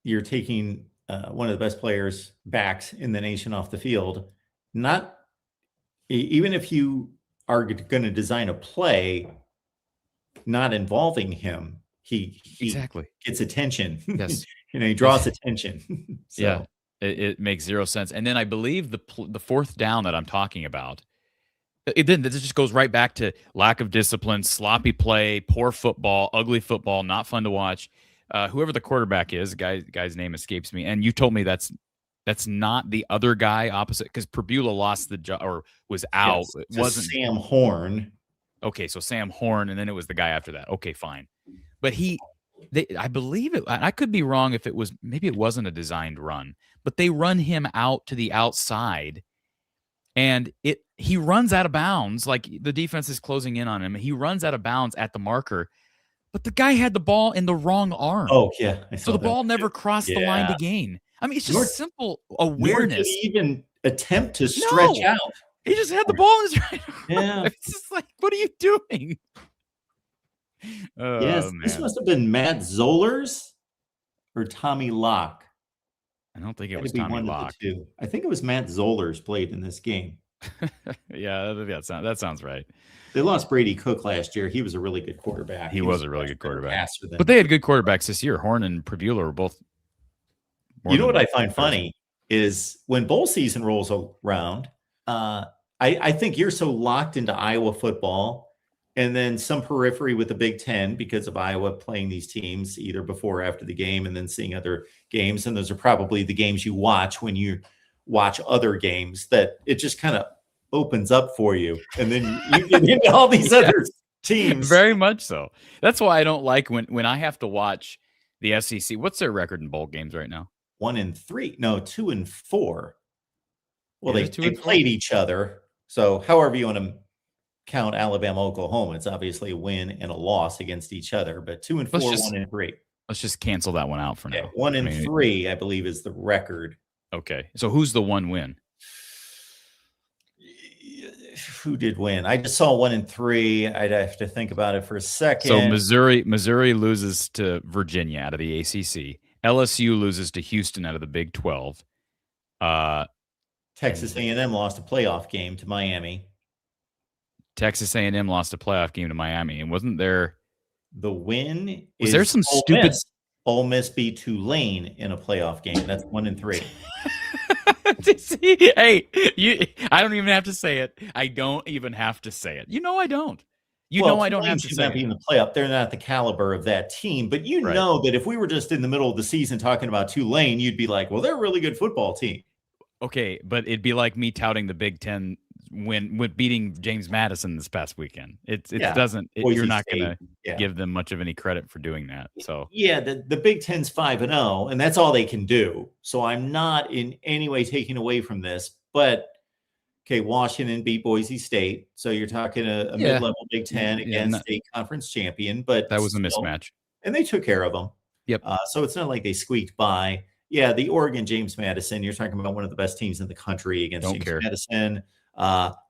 A: you're taking one of the best players backs in the nation off the field. Not even if you are going to design a play not involving him, he
B: exactly
A: gets attention.
B: Yes,
A: he draws attention. So.
B: Yeah, it makes zero sense. And then I believe the fourth down that I'm talking about, then this just goes right back to lack of discipline, sloppy play, poor football, ugly football, not fun to watch. Whoever the quarterback is, guy's name escapes me. And you told me that's not the other guy opposite, because Perbula lost the job or was out.
A: Yes,
B: it wasn't
A: Sam Horn.
B: Okay, so Sam Horn, and then it was the guy after that. Okay, fine. But I believe it. I could be wrong if maybe it wasn't a designed run, but they run him out to the outside, and he runs out of bounds. Like the defense is closing in on him. He runs out of bounds at the marker, but the guy had the ball in the wrong arm.
A: Oh yeah,
B: so the ball never crossed the line to gain. I mean, it's just simple awareness.
A: Nor did he even attempt to stretch out.
B: He just had the ball in his right arm.
A: Yeah,
B: it's just like, what are you doing?
A: Yes, man. This must have been Matt Zollers or Tommy Locke.
B: I don't think it was Tommy Locke.
A: I think it was Matt Zollers played in this game.
B: Yeah, that sounds right.
A: They lost Brady Cook last year. He was a really good quarterback.
B: He was a really good quarterback. But they had good quarterbacks this year. Horn and Perbula were both.
A: You know what I find funny is when bowl season rolls around, I think you're so locked into Iowa football and then some periphery with the Big Ten because of Iowa playing these teams either before or after the game and then seeing other games. And those are probably the games you watch when you watch other games, that it just kind of opens up for you. And then you get into all these other teams.
B: Very much so. That's why I don't like when I have to watch the SEC. What's their record in bowl games right now?
A: 1-3. No, 2-4. Well, they played each other. So however you want to count Alabama, Oklahoma, it's obviously a win and a loss against each other, but 2-4, 1-3.
B: Let's just cancel that one out for now.
A: 1-3, I believe, is the record.
B: Okay. So who's the one win?
A: Who did win? I just saw 1-3. I'd have to think about it for a second.
B: So Missouri loses to Virginia out of the ACC. LSU loses to Houston out of the Big 12.
A: Texas A&M lost a playoff game to Miami.
B: Texas A&M lost a playoff game to Miami, and wasn't there
A: the win?
B: Was there some stupid
A: Ole Miss beat Tulane in a playoff game? That's 1-3.
B: Hey, I don't even have to say it. I don't even have to say it. I don't. I don't have to say it.
A: In the playoff, they're not the caliber of that team. But know that if we were just in the middle of the season talking about Tulane, you'd be like, well, they're a really good football team.
B: Okay, but it'd be like me touting the Big Ten when beating James Madison this past weekend. You're not going to give them much of any credit for doing that. So
A: the Big Ten's 5-0, and that's all they can do. So I'm not in any way taking away from this. But okay, Washington beat Boise State, so you're talking a mid-level Big Ten against a conference champion. But
B: that was a mismatch,
A: and they took care of them.
B: Yep.
A: So it's not like they squeaked by. Yeah, the Oregon James Madison. You're talking about one of the best teams in the country against James Madison.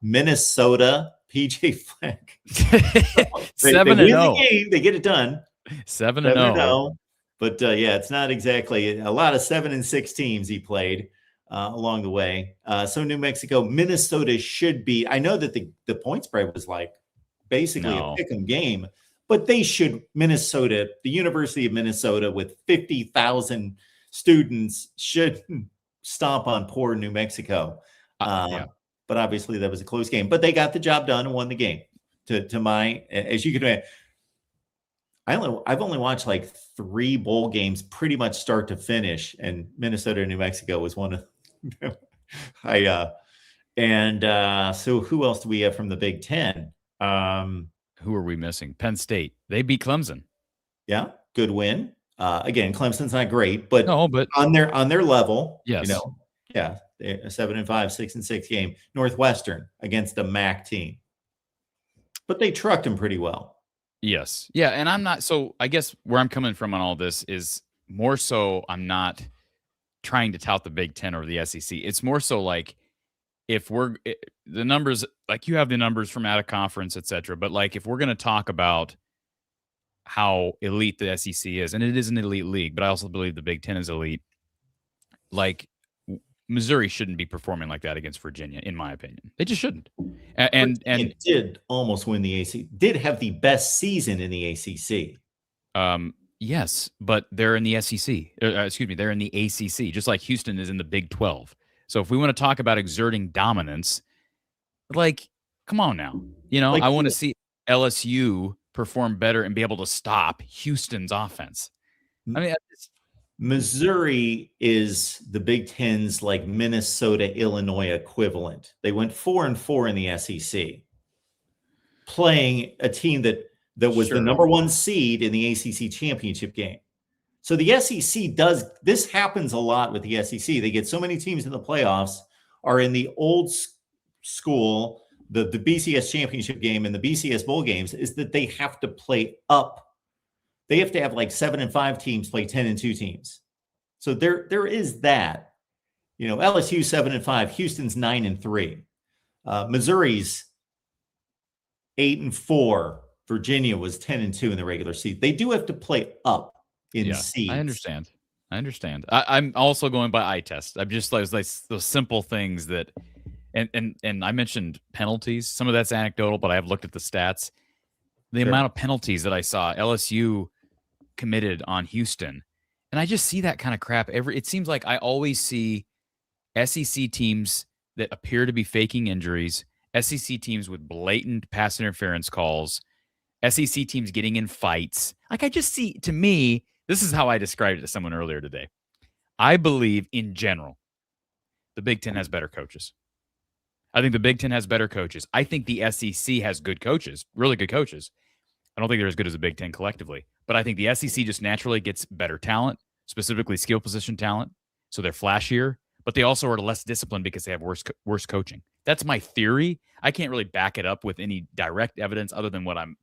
A: Minnesota, PJ Fleck.
B: 7-0.
A: They get it done.
B: 7-0.
A: But it's not exactly a lot of 7-6 teams he played along the way. So New Mexico, Minnesota should be. I know that the point spread was like basically a pick'em game, but they should. Minnesota, the University of Minnesota, with 50,000 students, should stomp on poor New Mexico. But obviously that was a close game. But they got the job done and won the game. As you can imagine, I've only watched like 3 bowl games pretty much start to finish, and Minnesota and New Mexico was one of them. So who else do we have from the Big Ten?
B: Who are we missing? Penn State. They beat Clemson.
A: Yeah, good win. Again, Clemson's not great, but
B: but
A: on their level,
B: yes.
A: Yeah, a 7-5, 6-6 game. Northwestern against a MAC team, but they trucked them pretty well.
B: Yes. Yeah. And I'm not, so I guess where I'm coming from on all this is more so I'm not trying to tout the Big Ten or the SEC. It's more so like if the numbers, like you have the numbers from out of conference, et cetera. But like if we're going to talk about how elite the SEC is, and it is an elite league, but I also believe the Big Ten is elite. Like Missouri shouldn't be performing like that against Virginia, in my opinion. They just shouldn't. And
A: it did almost win the ACC. Did have the best season in the ACC.
B: Yes, but they're in the SEC. They're in the ACC, just like Houston is in the Big 12. So if we want to talk about exerting dominance, like, come on now. Like, I want to see LSU perform better and be able to stop Houston's offense. I mean,
A: Missouri is the Big Ten's like Minnesota, Illinois equivalent. They went 4-4 in the SEC, playing a team that was the number 1 seed in the ACC championship game. So the SEC this happens a lot with the SEC. They get so many teams in the playoffs are in the old school, the BCS championship game and the BCS bowl games, is that they have to play up. They have to have like 7-5 teams play 10-2 teams. So there is that. LSU 7-5, Houston's 9-3, Missouri's 8-4, Virginia was 10-2 in the regular season. They do have to play up in seeds.
B: I understand. I'm also going by eye test. I'm just like those simple things that, and I mentioned penalties. Some of that's anecdotal, but I have looked at the stats. The amount of penalties that I saw LSU committed on Houston, and I just see that kind of crap it seems like I always see SEC teams that appear to be faking injuries, SEC teams with blatant pass interference calls, SEC teams getting in fights. Like I just see, to me, this is how I described it to someone earlier today. I believe in general, the Big Ten has better coaches. I think the Big Ten has better coaches. I think the SEC has good coaches, really good coaches. I don't think they're as good as the Big Ten collectively, but I think the SEC just naturally gets better talent, specifically skill position talent. So they're flashier, but they also are less disciplined because they have worse coaching. That's my theory. I can't really back it up with any direct evidence other than what I'm,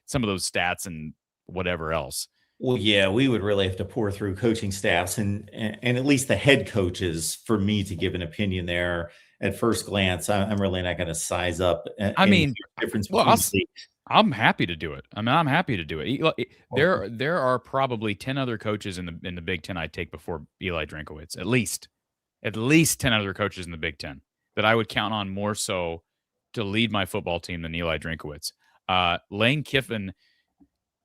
B: some of those stats and whatever else.
A: Well, yeah, we would really have to pour through coaching staffs and at least the head coaches for me to give an opinion there. At first glance, I'm really not going to size up. Difference between
B: I'm happy to do it. I'm happy to do it. There are probably 10 other coaches in the Big Ten I'd take before Eli Drinkwitz. At least 10 other coaches in the Big Ten that I would count on more so to lead my football team than Eli Drinkwitz. Lane Kiffin,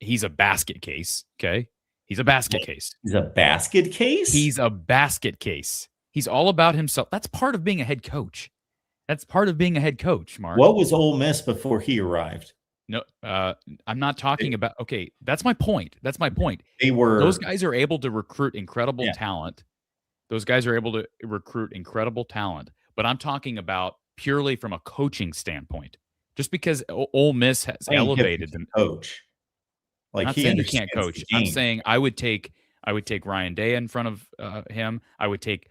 B: he's a basket case. Okay, he's a basket case.
A: He's a basket case.
B: He's a basket case. He's all about himself. That's part of being a head coach. Mark.
A: What was Ole Miss before he arrived?
B: No, I'm not talking about. Okay, that's my point.
A: Those
B: guys are able to recruit incredible talent. But I'm talking about purely from a coaching standpoint. Just because Ole Miss has elevated them,
A: coach. Like,
B: I'm not saying you can't coach. I'm saying I would take Ryan Day in front of him. I would take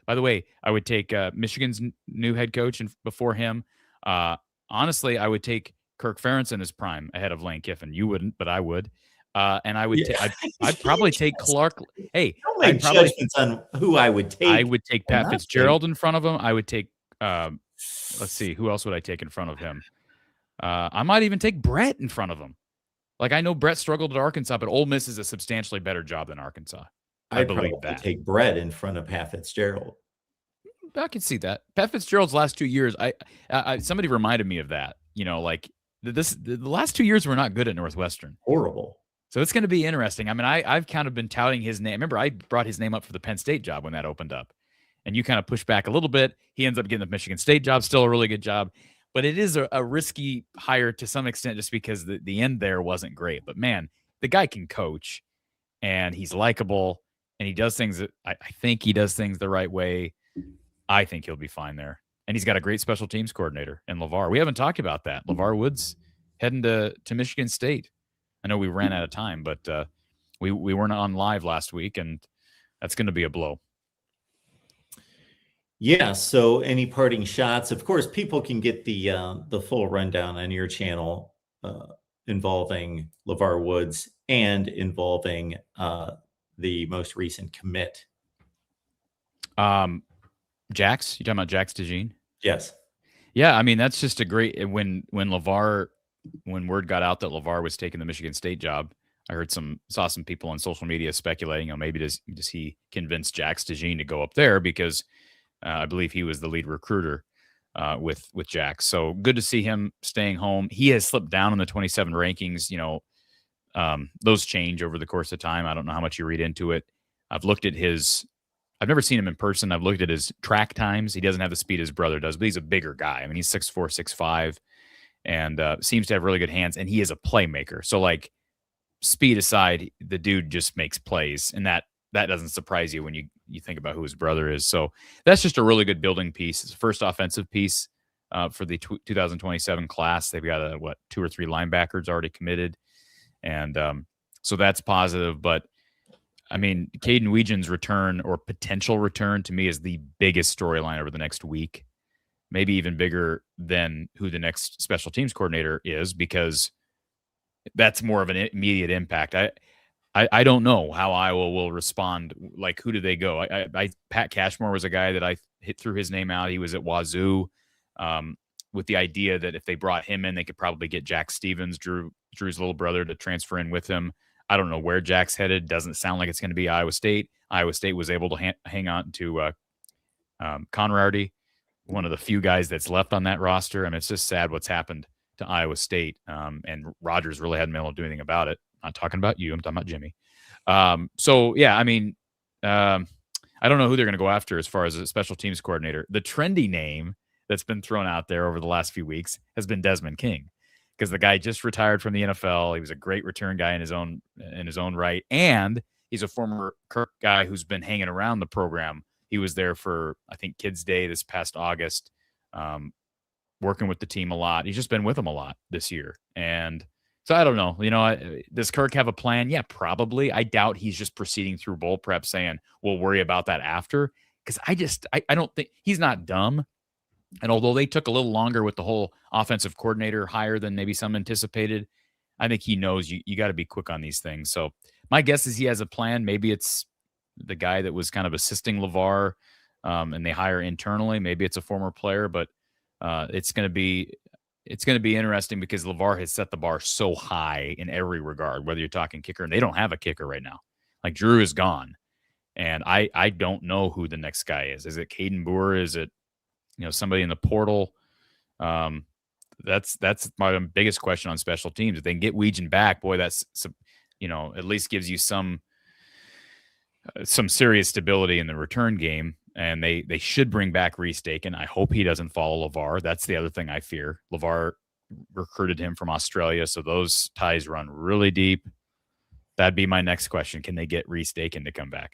B: Michigan's new head coach before him. Honestly, I would take Kirk Ferentz in his prime ahead of Lane Kiffin. You wouldn't, but I would. And I would. I'd probably take Clark. Hey,
A: don't make judgments on who I would take.
B: I would take Pat Fitzgerald in front of him. I would take. Let's see, who else would I take in front of him? I might even take Brett in front of him. Like, I know Brett struggled at Arkansas, but Ole Miss is a substantially better job than Arkansas. I believe that.
A: Take Brett in front of Pat Fitzgerald.
B: I can see that. Pat Fitzgerald's last 2 years, I somebody reminded me of that. The last 2 years were not good at Northwestern.
A: Horrible.
B: So it's going to be interesting. I mean, I've kind of been touting his name. Remember, I brought his name up for the Penn State job when that opened up. And you kind of pushed back a little bit. He ends up getting the Michigan State job, still a really good job. But it is a risky hire to some extent just because the end there wasn't great. But, man, the guy can coach, and he's likable, and he does things that I think he does things the right way. I think he'll be fine there. And he's got a great special teams coordinator in LeVar. We haven't talked about that. LeVar Woods heading to Michigan State. I know we ran out of time, but we weren't on live last week, and that's going to be a blow.
A: Yeah. So any parting shots? Of course, people can get the full rundown on your channel involving LeVar Woods and involving the most recent commit.
B: Jax, you talking about Jax DeJean?
A: Yes.
B: Yeah, I mean, that's just a great when word got out that LeVar was taking the Michigan State job. I saw some people on social media speculating, maybe does he convince Jax DeJean to go up there, because I believe he was the lead recruiter with Jax. So good to see him staying home. He has slipped down in the 27 rankings. Those change over the course of time. I don't know how much you read into it. I've never seen him in person. I've looked at his track times. He doesn't have the speed his brother does, but he's a bigger guy. I mean, he's 6'4", 6'5", and seems to have really good hands, and he is a playmaker. So, like, speed aside, the dude just makes plays, and that doesn't surprise you when you think about who his brother is. So that's just a really good building piece. It's the first offensive piece for the 2027 class. They've got 2 or 3 linebackers already committed, and so that's positive. But I mean, Caden Weegen's return or potential return to me is the biggest storyline over the next week, maybe even bigger than who the next special teams coordinator is, because that's more of an immediate impact. I don't know how Iowa will respond. Like, who do they go? Pat Cashmore was a guy that I threw his name out. He was at Wazoo with the idea that if they brought him in, they could probably get Jack Stevens, Drew's little brother, to transfer in with him. I don't know where Jack's headed. Doesn't sound like it's going to be Iowa State. Iowa State was able to hang on to Conrady, one of the few guys that's left on that roster. I mean, it's just sad what's happened to Iowa State, and Rogers really hadn't been able to do anything about it. I'm not talking about you. I'm talking about Jimmy. So, yeah, I mean, I don't know who they're going to go after as far as a special teams coordinator. The trendy name that's been thrown out there over the last few weeks has been Desmond King, because the guy just retired from the NFL. He was a great return guy in his own right, and he's a former Kirk guy who's been hanging around the program. He was there for, I think, Kids Day this past August, working with the team a lot. He's just been with them a lot this year, and so I don't know. Does Kirk have a plan? Yeah, probably. I doubt he's just proceeding through bowl prep saying we'll worry about that after, because I don't think he's not dumb. And although they took a little longer with the whole offensive coordinator hire than maybe some anticipated, I think he knows you got to be quick on these things. So my guess is he has a plan. Maybe it's the guy that was kind of assisting LeVar, and they hire internally. Maybe it's a former player, but it's going to be interesting because LeVar has set the bar so high in every regard, whether you're talking kicker, and they don't have a kicker right now. Like, Drew is gone, and I don't know who the next guy is. Is it Caden Boer? Is it somebody in the portal? That's my biggest question on special teams. If they can get Weegen back, boy, that's at least gives you some serious stability in the return game. And they should bring back Reese Dakin. I hope he doesn't follow LeVar. That's the other thing I fear. LeVar recruited him from Australia, so those ties run really deep. That'd be my next question. Can they get Reese Dakin to come back?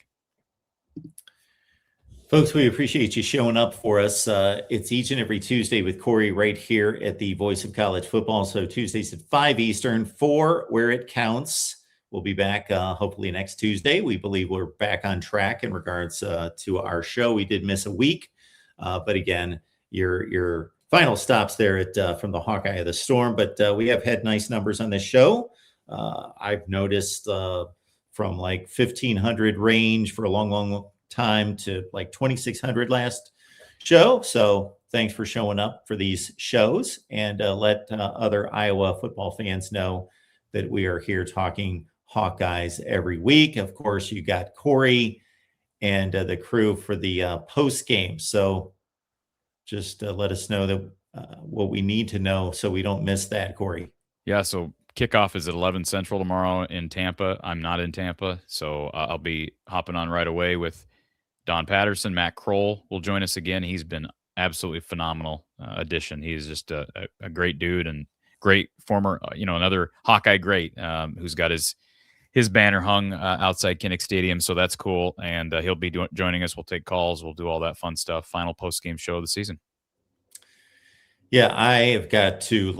A: Folks, we appreciate you showing up for us. It's each and every Tuesday with Corey right here at the Voice of College Football. So Tuesdays at 5 Eastern, 4 where it counts. We'll be back hopefully next Tuesday. We believe we're back on track in regards to our show. We did miss a week, but again, your final stops there at from the Hawkeye of the Storm. But we have had nice numbers on this show. I've noticed from like 1,500 range for a long time to like 2,600 last show. So thanks for showing up for these shows, and let other Iowa football fans know that we are here talking Hawkeyes every week. Of course, you got Corey and the crew for the post game. So just let us know that what we need to know so we don't miss that, Corey.
B: Yeah. So kickoff is at 11 Central tomorrow in Tampa. I'm not in Tampa, so I'll be hopping on right away with Don Patterson. Matt Kroll will join us again. He's been absolutely phenomenal addition. He's just a great dude and great former, another Hawkeye great who's got his his banner hung outside Kinnick Stadium, so that's cool. And he'll be joining us. We'll take calls. We'll do all that fun stuff. Final post-game show of the season.
A: Yeah, I have got to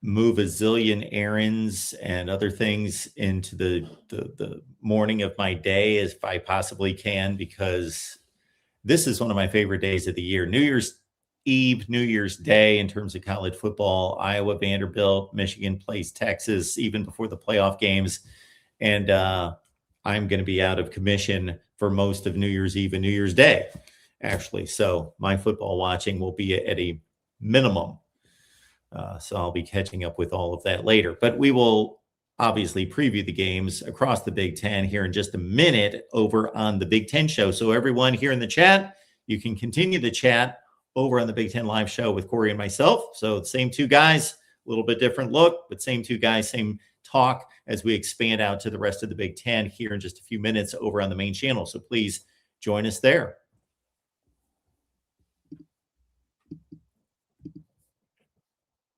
A: move a zillion errands and other things into the morning of my day as I possibly can, because this is one of my favorite days of the year. New Year's Eve, New Year's Day, in terms of college football, Iowa, Vanderbilt, Michigan plays Texas even before the playoff games. And I'm going to be out of commission for most of New Year's Eve and New Year's Day, actually. So my football watching will be at a minimum. So I'll be catching up with all of that later. But we will obviously preview the games across the Big Ten here in just a minute over on the Big Ten Show. So everyone here in the chat, you can continue the chat over on the Big Ten Live Show with Corey and myself. So same two guys, a little bit different look, but same two guys, same talk as we expand out to the rest of the Big Ten here in just a few minutes over on the main channel. So please join us there.